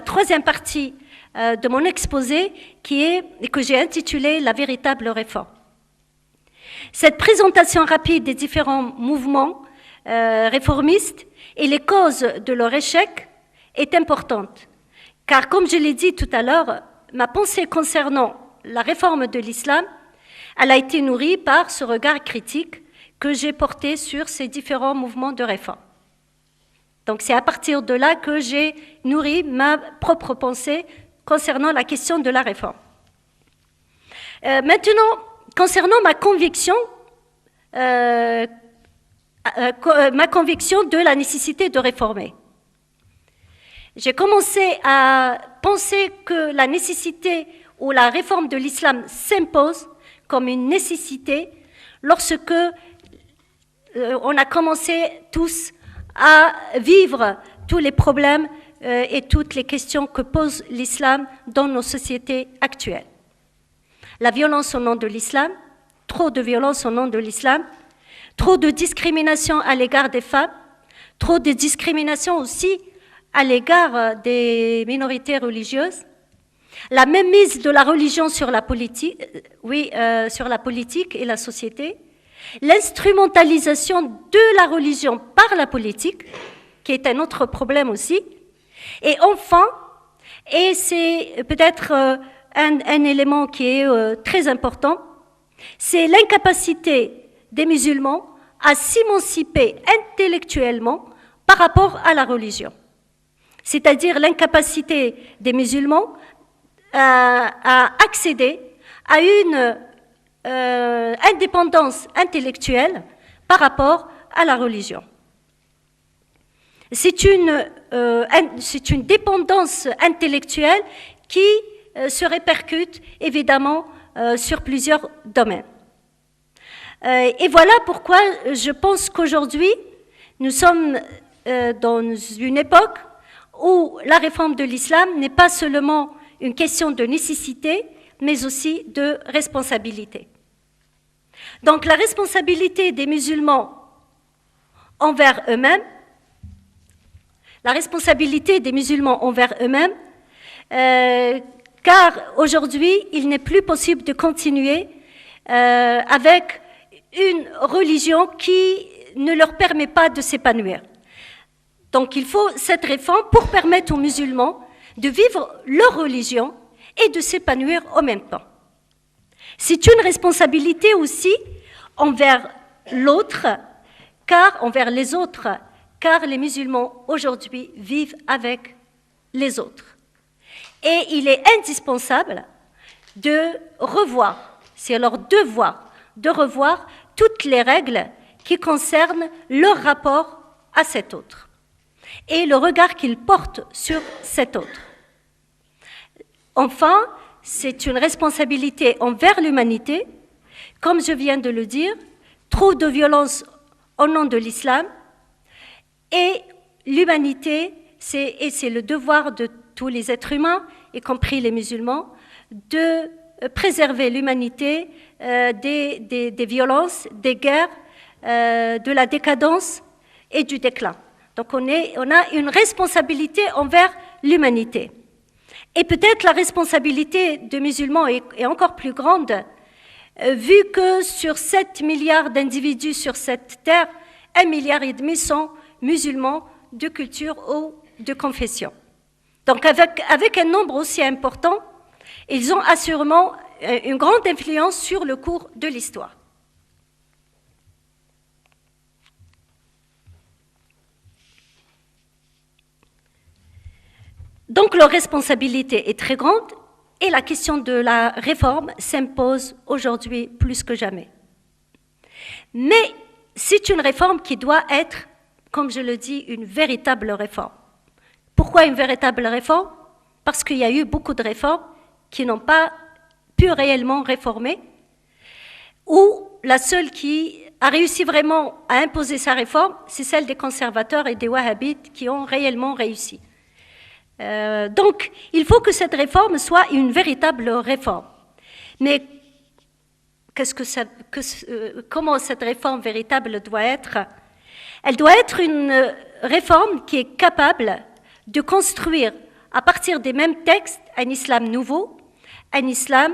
A: troisième partie de mon exposé, que j'ai intitulé « La véritable réforme ». Cette présentation rapide des différents mouvements réformistes et les causes de leur échec est importante, car comme je l'ai dit tout à l'heure, ma pensée concernant la réforme de l'islam, elle a été nourrie par ce regard critique que j'ai porté sur ces différents mouvements de réforme. Donc c'est à partir de là que j'ai nourri ma propre pensée concernant la question de la réforme. Maintenant, concernant ma conviction de la nécessité de réformer. J'ai commencé à penser que la nécessité ou la réforme de l'islam s'impose comme une nécessité lorsque on a commencé tous à vivre tous les problèmes et toutes les questions que pose l'islam dans nos sociétés actuelles. La violence au nom de l'islam, trop de violence au nom de l'islam, trop de discrimination à l'égard des femmes, trop de discrimination aussi à l'égard des minorités religieuses, la mainmise de la religion sur la politique, sur la politique et la société, l'instrumentalisation de la religion par la politique, qui est un autre problème aussi, et enfin, et c'est peut-être un élément qui est très important, c'est l'incapacité des musulmans à s'émanciper intellectuellement par rapport à la religion. C'est-à-dire l'incapacité des musulmans à accéder à une indépendance intellectuelle par rapport à la religion. C'est une dépendance intellectuelle qui se répercute évidemment sur plusieurs domaines. Et voilà pourquoi je pense qu'aujourd'hui, nous sommes dans une époque où la réforme de l'islam n'est pas seulement une question de nécessité, mais aussi de responsabilité. Donc la responsabilité des musulmans envers eux-mêmes, car aujourd'hui, il n'est plus possible de continuer avec une religion qui ne leur permet pas de s'épanouir. Donc il faut cette réforme pour permettre aux musulmans de vivre leur religion et de s'épanouir en même temps. C'est une responsabilité aussi envers l'autre, envers les autres, car les musulmans aujourd'hui vivent avec les autres. Et il est indispensable de revoir, c'est leur devoir, de revoir toutes les règles qui concernent leur rapport à cet autre et le regard qu'ils portent sur cet autre. Enfin, c'est une responsabilité envers l'humanité, comme je viens de le dire, trop de violence au nom de l'islam, et l'humanité, c'est le devoir de tous les êtres humains, y compris les musulmans, de préserver l'humanité des violences, des guerres, de la décadence et du déclin. Donc on a une responsabilité envers l'humanité. Et peut-être la responsabilité des musulmans est encore plus grande, vu que sur 7 milliards d'individus sur cette terre, 1,5 milliard sont musulmans de culture ou de confession. Donc avec un nombre aussi important, ils ont assurément une grande influence sur le cours de l'histoire. Donc leur responsabilité est très grande et la question de la réforme s'impose aujourd'hui plus que jamais. Mais c'est une réforme qui doit être, comme je le dis, une véritable réforme. Pourquoi une véritable réforme? Parce qu'il y a eu beaucoup de réformes qui n'ont pas pu réellement réformer, ou la seule qui a réussi vraiment à imposer sa réforme, c'est celle des conservateurs et des wahhabites qui ont réellement réussi. Donc, il faut que cette réforme soit une véritable réforme. Mais comment cette réforme véritable doit être? Elle doit être une réforme qui est capable de construire, à partir des mêmes textes, un islam nouveau, un islam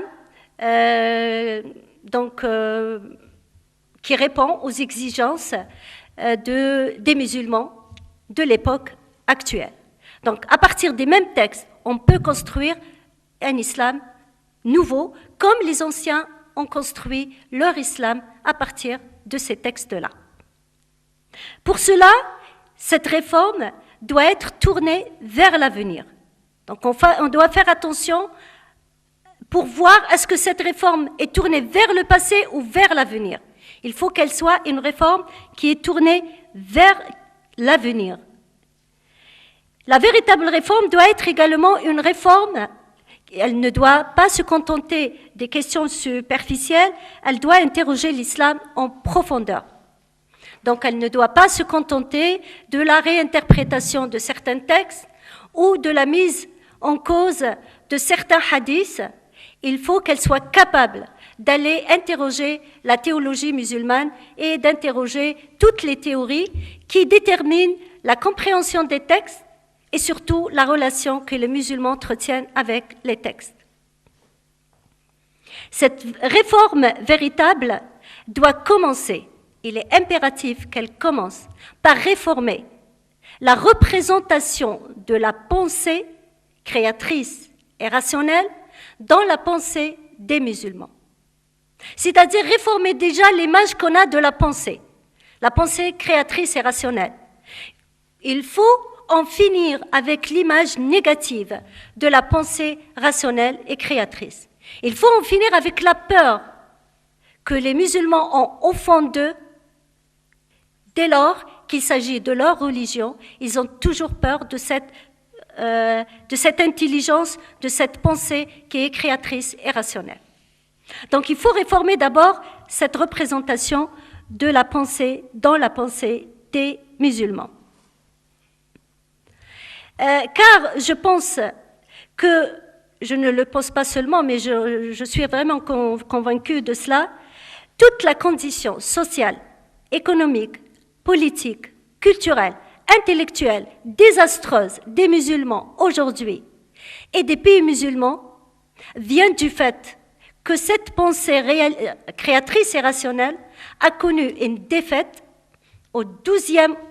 A: qui répond aux exigences des musulmans de l'époque actuelle. Donc, à partir des mêmes textes, on peut construire un islam nouveau, comme les anciens ont construit leur islam à partir de ces textes-là. Pour cela, cette réforme doit être tournée vers l'avenir. Donc, on doit faire attention pour voir est-ce que cette réforme est tournée vers le passé ou vers l'avenir. Il faut qu'elle soit une réforme qui est tournée vers l'avenir. La véritable réforme doit être également une réforme, elle ne doit pas se contenter des questions superficielles, elle doit interroger l'islam en profondeur. Donc elle ne doit pas se contenter de la réinterprétation de certains textes ou de la mise en cause de certains hadiths. Il faut qu'elle soit capable d'aller interroger la théologie musulmane et d'interroger toutes les théories qui déterminent la compréhension des textes et surtout la relation que les musulmans entretiennent avec les textes. Cette réforme véritable doit commencer, il est impératif qu'elle commence par réformer la représentation de la pensée créatrice et rationnelle dans la pensée des musulmans. C'est-à-dire réformer déjà l'image qu'on a de la pensée créatrice et rationnelle. Il faut en finir avec l'image négative de la pensée rationnelle et créatrice. Il faut en finir avec la peur que les musulmans ont au fond d'eux. Dès lors qu'il s'agit de leur religion, ils ont toujours peur de cette intelligence, de cette pensée qui est créatrice et rationnelle. Donc il faut réformer d'abord cette représentation de la pensée dans la pensée des musulmans. Car je pense que, je ne le pense pas seulement, mais je suis vraiment convaincue de cela, toute la condition sociale, économique, politique, culturelle, intellectuelle, désastreuse des musulmans aujourd'hui et des pays musulmans vient du fait que cette pensée créatrice et rationnelle a connu une défaite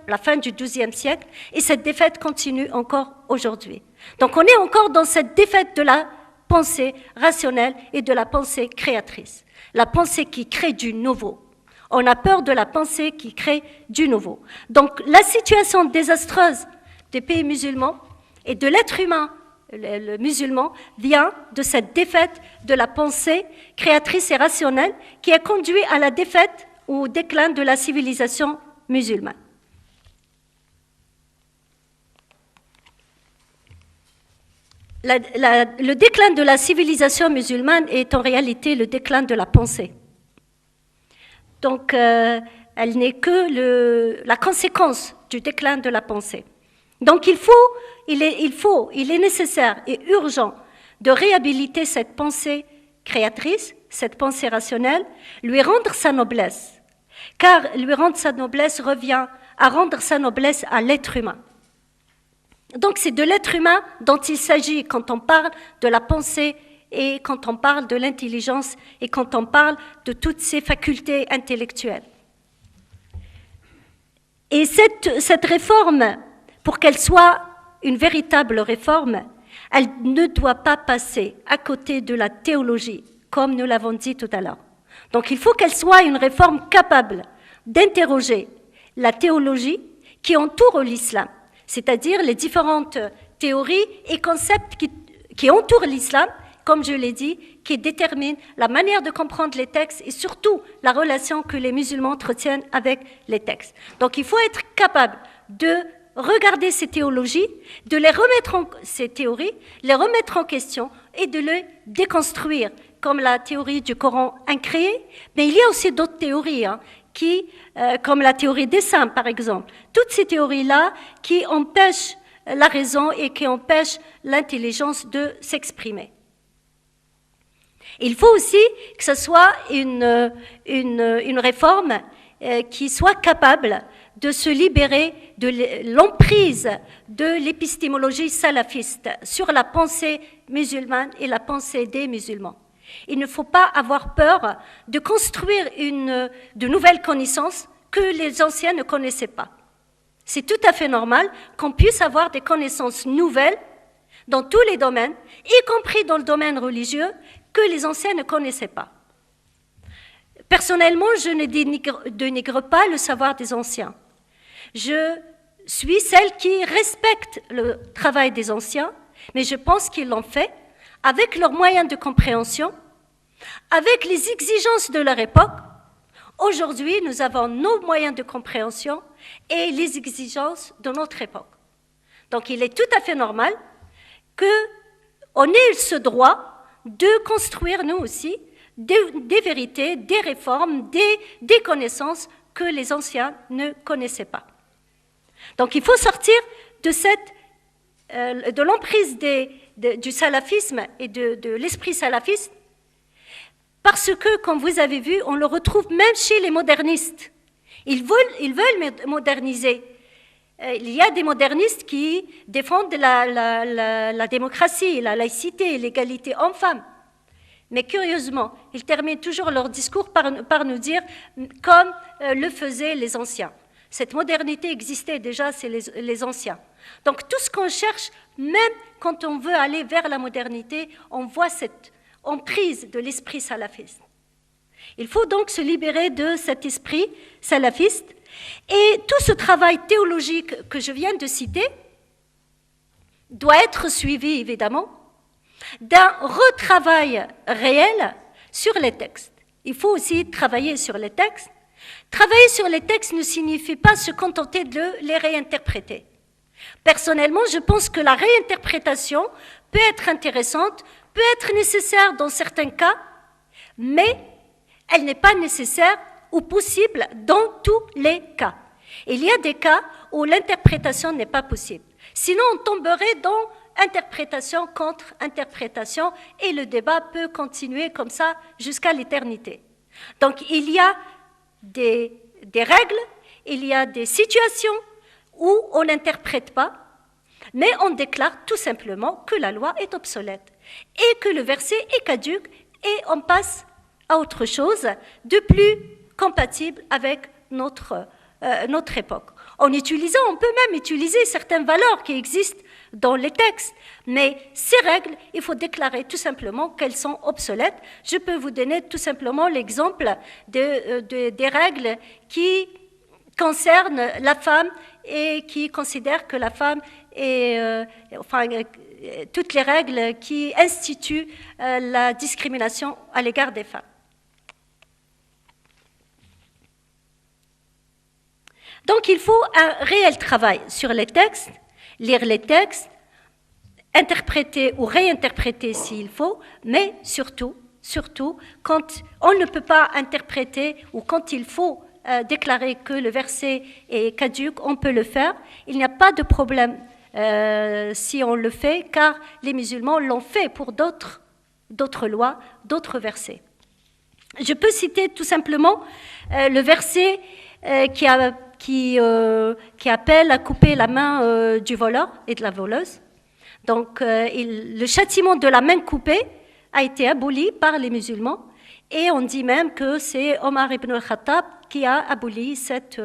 A: la fin du XIIe siècle, et cette défaite continue encore aujourd'hui. Donc on est encore dans cette défaite de la pensée rationnelle et de la pensée créatrice, la pensée qui crée du nouveau. On a peur de la pensée qui crée du nouveau. Donc la situation désastreuse des pays musulmans et de l'être humain, le musulman, vient de cette défaite de la pensée créatrice et rationnelle qui a conduit à la défaite ou au déclin de la civilisation musulmane. Le déclin de la civilisation musulmane est en réalité le déclin de la pensée. Donc, elle n'est que la conséquence du déclin de la pensée. Donc, il est nécessaire et urgent de réhabiliter cette pensée créatrice, cette pensée rationnelle, lui rendre sa noblesse. Car lui rendre sa noblesse revient à rendre sa noblesse à l'être humain. Donc c'est de l'être humain dont il s'agit quand on parle de la pensée et quand on parle de l'intelligence et quand on parle de toutes ces facultés intellectuelles. Et cette réforme, pour qu'elle soit une véritable réforme, elle ne doit pas passer à côté de la théologie, comme nous l'avons dit tout à l'heure. Donc il faut qu'elle soit une réforme capable d'interroger la théologie qui entoure l'islam, c'est-à-dire les différentes théories et concepts qui entourent l'islam, comme je l'ai dit, qui déterminent la manière de comprendre les textes et surtout la relation que les musulmans entretiennent avec les textes. Donc il faut être capable de regarder ces théologies, de ces théories, les remettre en question et de les déconstruire, comme la théorie du Coran incréé, mais il y a aussi d'autres théories, comme la théorie des saints, par exemple. Toutes ces théories-là qui empêchent la raison et qui empêchent l'intelligence de s'exprimer. Il faut aussi que ce soit une réforme qui soit capable de se libérer de l'emprise de l'épistémologie salafiste sur la pensée musulmane et la pensée des musulmans. Il ne faut pas avoir peur de construire de nouvelles connaissances que les anciens ne connaissaient pas. C'est tout à fait normal qu'on puisse avoir des connaissances nouvelles dans tous les domaines, y compris dans le domaine religieux, que les anciens ne connaissaient pas. Personnellement, je ne dénigre pas le savoir des anciens. Je suis celle qui respecte le travail des anciens, mais je pense qu'ils l'ont fait avec leurs moyens de compréhension, avec les exigences de leur époque. Aujourd'hui, nous avons nos moyens de compréhension et les exigences de notre époque. Donc, il est tout à fait normal qu'on ait ce droit de construire, nous aussi, des vérités, des réformes, des connaissances que les anciens ne connaissaient pas. Donc, il faut sortir de l'emprise du salafisme et de l'esprit salafiste, parce que, comme vous avez vu, on le retrouve même chez les modernistes. Ils veulent moderniser. Il y a des modernistes qui défendent la démocratie, la laïcité, l'égalité homme-femme. Mais curieusement, ils terminent toujours leur discours par nous dire comme le faisaient les anciens. Cette modernité existait déjà, c'est les anciens. Donc tout ce qu'on cherche, même quand on veut aller vers la modernité, on voit cette emprise de l'esprit salafiste. Il faut donc se libérer de cet esprit salafiste. Et tout ce travail théologique que je viens de citer doit être suivi, évidemment, d'un retravail réel sur les textes. Il faut aussi travailler sur les textes. Travailler sur les textes ne signifie pas se contenter de les réinterpréter. Personnellement, je pense que la réinterprétation peut être intéressante, peut être nécessaire dans certains cas, mais elle n'est pas nécessaire ou possible dans tous les cas. Il y a des cas où l'interprétation n'est pas possible. Sinon, on tomberait dans interprétation contre interprétation et le débat peut continuer comme ça jusqu'à l'éternité. Donc, il y a des règles, il y a des situations où on n'interprète pas, mais on déclare tout simplement que la loi est obsolète et que le verset est caduc et on passe à autre chose de plus compatible avec notre notre époque. On peut même utiliser certaines valeurs qui existent dans les textes, mais ces règles, il faut déclarer tout simplement qu'elles sont obsolètes. Je peux vous donner tout simplement l'exemple des règles qui concernent la femme et qui considèrent que la femme est, toutes les règles qui instituent la discrimination à l'égard des femmes. Donc, il faut un réel travail sur les textes, lire les textes, interpréter ou réinterpréter s'il faut, mais surtout, quand on ne peut pas interpréter ou quand il faut déclarer que le verset est caduc, on peut le faire. Il n'y a pas de problème si on le fait, car les musulmans l'ont fait pour d'autres lois, d'autres versets. Je peux citer tout simplement le verset qui appelle à couper la main du voleur et de la voleuse. Donc, le châtiment de la main coupée a été aboli par les musulmans et on dit même que c'est Omar ibn al-Khattab qui a aboli cette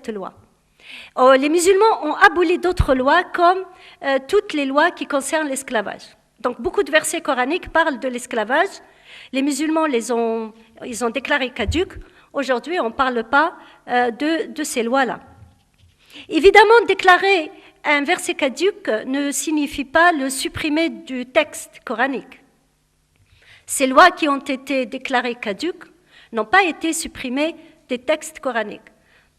A: loi. Les musulmans ont aboli d'autres lois comme toutes les lois qui concernent l'esclavage. Donc, beaucoup de versets coraniques parlent de l'esclavage. Les musulmans ils ont déclaré caducs. Aujourd'hui, on ne parle pas de ces lois-là. Évidemment, déclarer un verset caduc ne signifie pas le supprimer du texte coranique. Ces lois qui ont été déclarées caduques n'ont pas été supprimées des textes coraniques.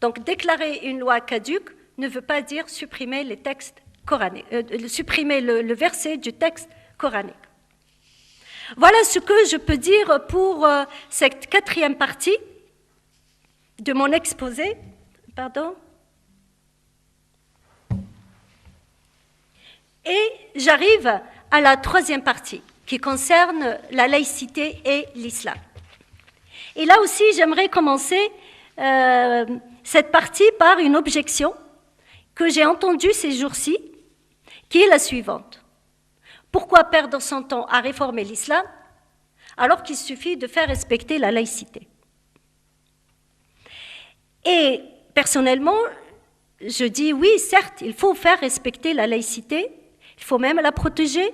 A: Donc, déclarer une loi caduque ne veut pas dire supprimer les textes coraniques, supprimer le verset du texte coranique. Voilà ce que je peux dire pour cette quatrième partie de mon exposé. Et j'arrive à la troisième partie, qui concerne la laïcité et l'islam. Et là aussi, j'aimerais commencer cette partie par une objection que j'ai entendue ces jours-ci, qui est la suivante. Pourquoi perdre son temps à réformer l'islam alors qu'il suffit de faire respecter la laïcité? Et personnellement, je dis oui, certes, il faut faire respecter la laïcité, il faut même la protéger.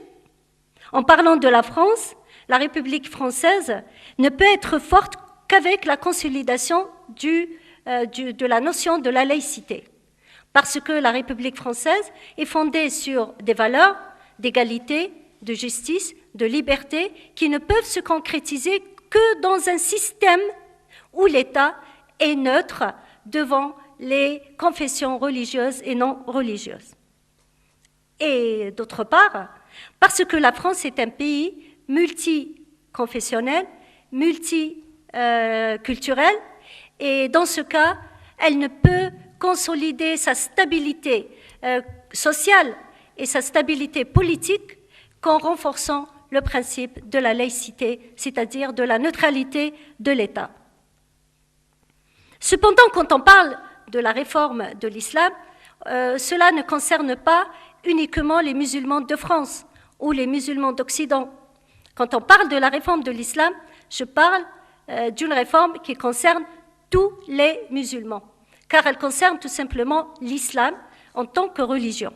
A: En parlant de la France, la République française ne peut être forte qu'avec la consolidation de la notion de la laïcité. Parce que la République française est fondée sur des valeurs d'égalité, de justice, de liberté, qui ne peuvent se concrétiser que dans un système où l'État est neutre devant les confessions religieuses et non religieuses. Et d'autre part, parce que la France est un pays multiconfessionnel, multiculturel, et dans ce cas, elle ne peut consolider sa stabilité sociale et sa stabilité politique qu'en renforçant le principe de la laïcité, c'est-à-dire de la neutralité de l'État. Cependant, quand on parle de la réforme de l'islam, cela ne concerne pas uniquement les musulmans de France ou les musulmans d'Occident. Quand on parle de la réforme de l'islam, je parle d'une réforme qui concerne tous les musulmans, car elle concerne tout simplement l'islam en tant que religion.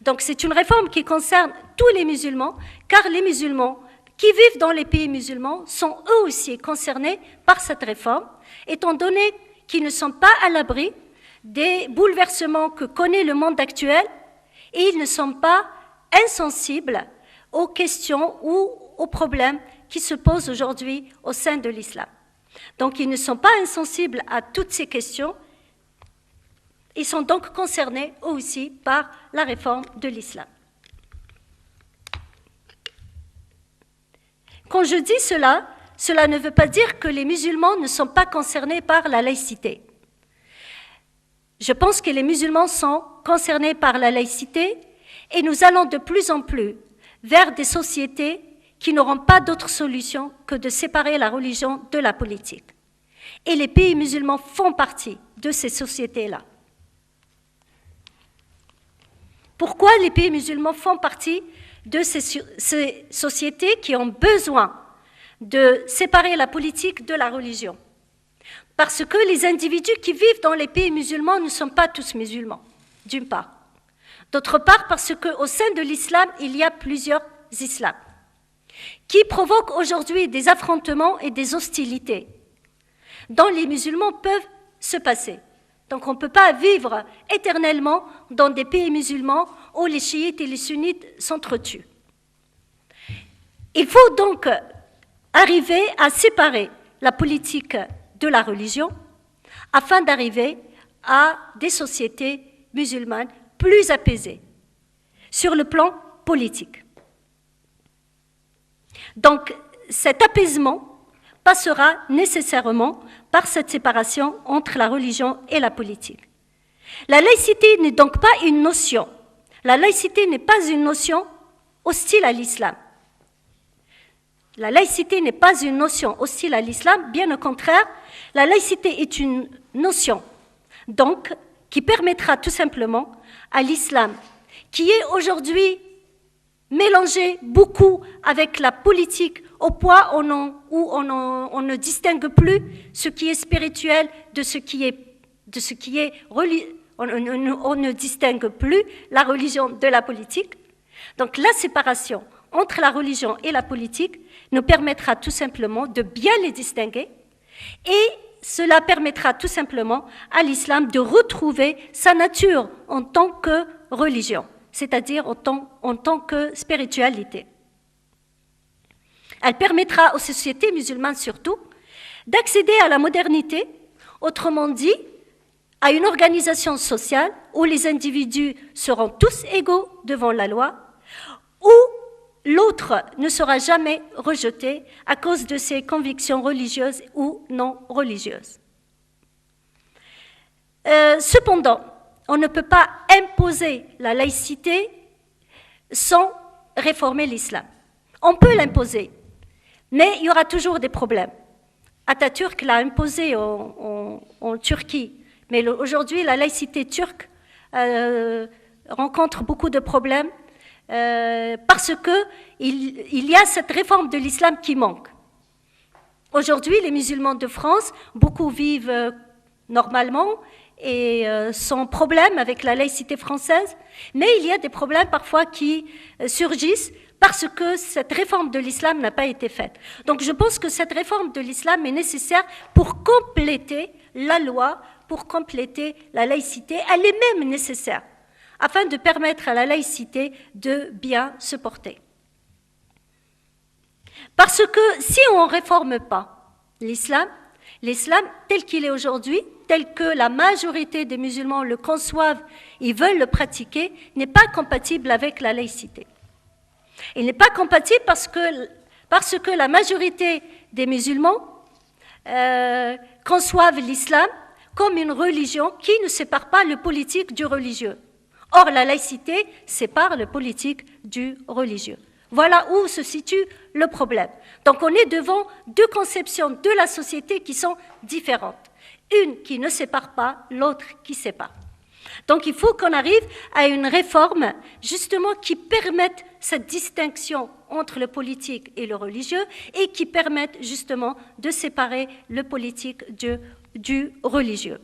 A: Donc c'est une réforme qui concerne tous les musulmans, car les musulmans qui vivent dans les pays musulmans sont eux aussi concernés par cette réforme, étant donné qu'ils ne sont pas à l'abri des bouleversements que connaît le monde actuel et ils ne sont pas insensibles aux questions ou aux problèmes qui se posent aujourd'hui au sein de l'islam. Donc ils ne sont pas insensibles à toutes ces questions. Ils sont donc concernés eux aussi par la réforme de l'islam. Quand je dis cela, cela ne veut pas dire que les musulmans ne sont pas concernés par la laïcité. Je pense que les musulmans sont concernés par la laïcité et nous allons de plus en plus vers des sociétés qui n'auront pas d'autre solution que de séparer la religion de la politique. Et les pays musulmans font partie de ces sociétés-là. Pourquoi les pays musulmans font partie de ces sociétés qui ont besoin de séparer la politique de la religion? Parce que les individus qui vivent dans les pays musulmans ne sont pas tous musulmans, d'une part. D'autre part, parce qu'au sein de l'islam, il y a plusieurs islams qui provoquent aujourd'hui des affrontements et des hostilités dont les musulmans peuvent se passer. Donc on ne peut pas vivre éternellement dans des pays musulmans où les chiites et les sunnites s'entretuent. Il faut donc arriver à séparer la politique de la religion afin d'arriver à des sociétés musulmanes plus apaisées sur le plan politique. Donc cet apaisement passera nécessairement par cette séparation entre la religion et la politique. La laïcité n'est donc pas une notion. La laïcité n'est pas une notion hostile à l'islam. La laïcité n'est pas une notion hostile à l'islam, bien au contraire, la laïcité est une notion, donc, qui permettra tout simplement à l'islam, qui est aujourd'hui mélangé beaucoup avec la politique au point où on ne distingue plus ce qui est spirituel de ce qui est religieux. On ne distingue plus la religion de la politique. Donc la séparation entre la religion et la politique nous permettra tout simplement de bien les distinguer et cela permettra tout simplement à l'islam de retrouver sa nature en tant que religion, c'est-à-dire en tant que spiritualité. Elle permettra aux sociétés musulmanes surtout d'accéder à la modernité, autrement dit, à une organisation sociale où les individus seront tous égaux devant la loi, où l'autre ne sera jamais rejeté à cause de ses convictions religieuses ou non religieuses. Cependant, on ne peut pas imposer la laïcité sans réformer l'islam. On peut l'imposer, mais il y aura toujours des problèmes. Atatürk l'a imposé en Turquie, mais aujourd'hui la laïcité turque rencontre beaucoup de problèmes parce qu'il y a cette réforme de l'islam qui manque. Aujourd'hui, les musulmans de France, beaucoup vivent normalement et sans problème avec la laïcité française, mais il y a des problèmes parfois qui surgissent parce que cette réforme de l'islam n'a pas été faite. Donc je pense que cette réforme de l'islam est nécessaire pour compléter la loi, pour compléter la laïcité. Elle est même nécessaire afin de permettre à la laïcité de bien se porter. Parce que si on ne réforme pas l'islam tel qu'il est aujourd'hui, tel que la majorité des musulmans le conçoivent et veulent le pratiquer, n'est pas compatible avec la laïcité. Il n'est pas compatible parce que la majorité des musulmans conçoivent l'islam comme une religion qui ne sépare pas le politique du religieux. Or, la laïcité sépare le politique du religieux. Voilà où se situe le problème. Donc, on est devant deux conceptions de la société qui sont différentes. Une qui ne sépare pas, l'autre qui sépare. Donc, il faut qu'on arrive à une réforme, justement, qui permette cette distinction entre le politique et le religieux et qui permette, justement, de séparer le politique du religieux.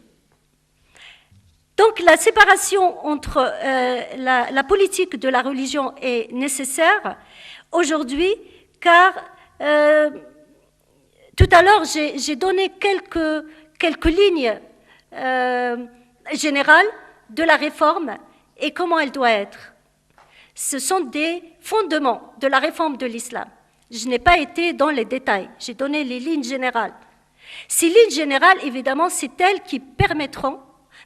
A: Donc la séparation entre la politique de la religion est nécessaire aujourd'hui car tout à l'heure j'ai donné quelques lignes générales de la réforme et comment elle doit être. Ce sont des fondements de la réforme de l'islam. Je n'ai pas été dans les détails, j'ai donné les lignes générales. Ces lignes générales, évidemment, c'est elles qui permettront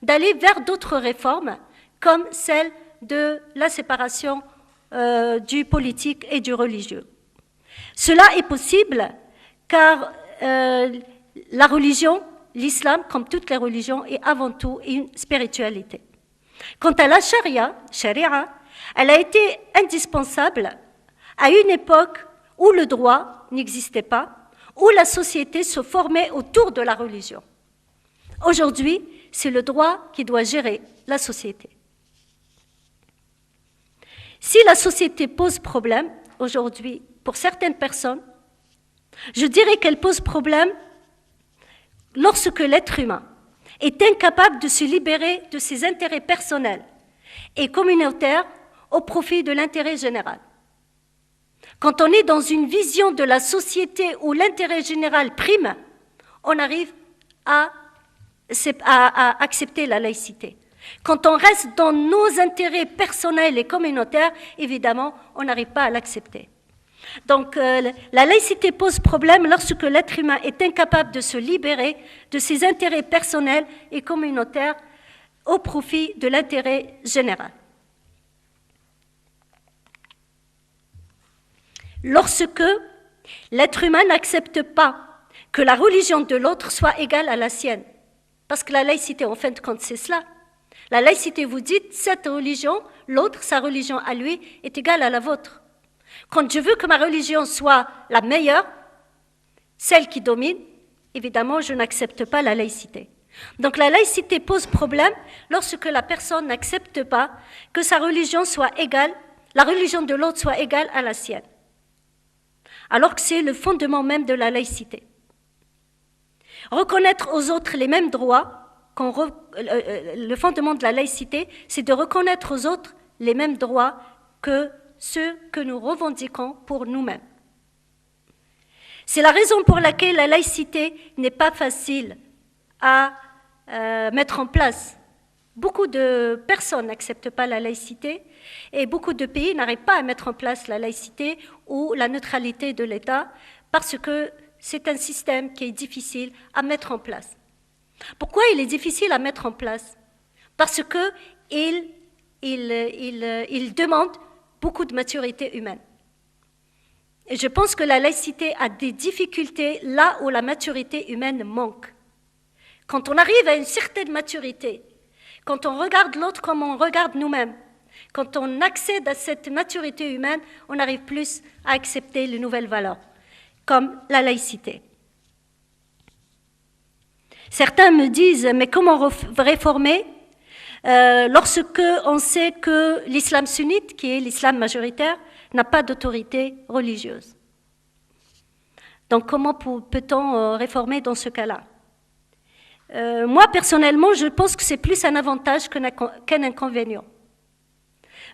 A: d'aller vers d'autres réformes, comme celle de la séparation du politique et du religieux. Cela est possible car la religion, l'islam, comme toutes les religions, est avant tout une spiritualité. Quant à la charia, elle a été indispensable à une époque où le droit n'existait pas, où la société se formait autour de la religion. Aujourd'hui, c'est le droit qui doit gérer la société. Si la société pose problème aujourd'hui pour certaines personnes, je dirais qu'elle pose problème lorsque l'être humain est incapable de se libérer de ses intérêts personnels et communautaires au profit de l'intérêt général. Quand on est dans une vision de la société où l'intérêt général prime, on arrive à accepter la laïcité. Quand on reste dans nos intérêts personnels et communautaires, évidemment, on n'arrive pas à l'accepter. Donc, la laïcité pose problème lorsque l'être humain est incapable de se libérer de ses intérêts personnels et communautaires au profit de l'intérêt général. Lorsque l'être humain n'accepte pas que la religion de l'autre soit égale à la sienne, parce que la laïcité, en fin de compte, c'est cela. La laïcité, vous dites, cette religion, l'autre, sa religion à lui, est égale à la vôtre. Quand je veux que ma religion soit la meilleure, celle qui domine, évidemment, je n'accepte pas la laïcité. Donc la laïcité pose problème lorsque la personne n'accepte pas que sa religion soit égale, la religion de l'autre soit égale à la sienne. Alors que c'est le fondement même de la laïcité. Reconnaître aux autres les mêmes droits, le fondement de la laïcité, c'est de reconnaître aux autres les mêmes droits que ceux que nous revendiquons pour nous-mêmes. C'est la raison pour laquelle la laïcité n'est pas facile à mettre en place. Beaucoup de personnes n'acceptent pas la laïcité et beaucoup de pays n'arrivent pas à mettre en place la laïcité ou la neutralité de l'État parce que c'est un système qui est difficile à mettre en place. Pourquoi il est difficile à mettre en place? Parce qu'il demande beaucoup de maturité humaine. Et je pense que la laïcité a des difficultés là où la maturité humaine manque. Quand on arrive à une certaine maturité, quand on regarde l'autre comme on regarde nous-mêmes, quand on accède à cette maturité humaine, on arrive plus à accepter les nouvelles valeurs, comme la laïcité. Certains me disent, mais comment réformer lorsque on sait que l'islam sunnite, qui est l'islam majoritaire, n'a pas d'autorité religieuse? Donc comment peut-on réformer dans ce cas-là? Moi, personnellement, je pense que c'est plus un avantage qu'un inconvénient.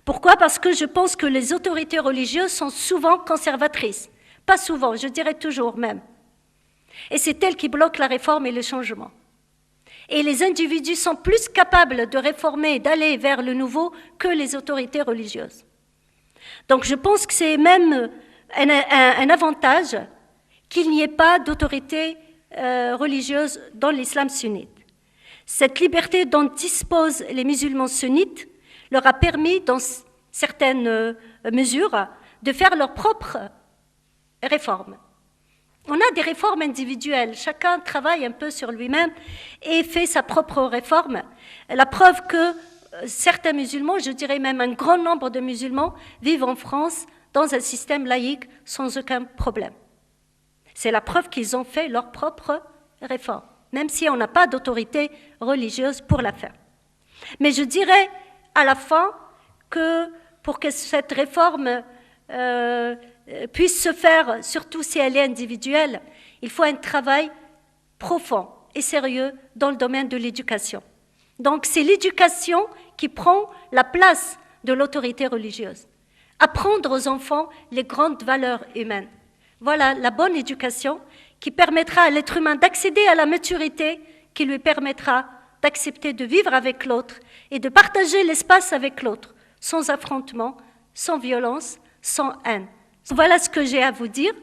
A: Pourquoi? Parce que je pense que les autorités religieuses sont souvent conservatrices. Pas souvent, je dirais toujours même. Et c'est elles qui bloquent la réforme et le changement. Et les individus sont plus capables de réformer et d'aller vers le nouveau que les autorités religieuses. Donc je pense que c'est même un avantage qu'il n'y ait pas d'autorité religieuse dans l'islam sunnite. Cette liberté dont disposent les musulmans sunnites leur a permis, dans certaines mesures, de faire leurs propres réformes. On a des réformes individuelles, chacun travaille un peu sur lui-même et fait sa propre réforme. La preuve que certains musulmans, je dirais même un grand nombre de musulmans, vivent en France dans un système laïque sans aucun problème. C'est la preuve qu'ils ont fait leur propre réforme, même si on n'a pas d'autorité religieuse pour la faire. Mais je dirais à la fin que pour que cette réforme puisse se faire, surtout si elle est individuelle, il faut un travail profond et sérieux dans le domaine de l'éducation. Donc c'est l'éducation qui prend la place de l'autorité religieuse. Apprendre aux enfants les grandes valeurs humaines. Voilà la bonne éducation qui permettra à l'être humain d'accéder à la maturité, qui lui permettra d'accepter de vivre avec l'autre et de partager l'espace avec l'autre, sans affrontement, sans violence, sans haine. Voilà ce que j'ai à vous dire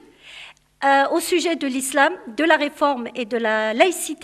A: au sujet de l'islam, de la réforme et de la laïcité.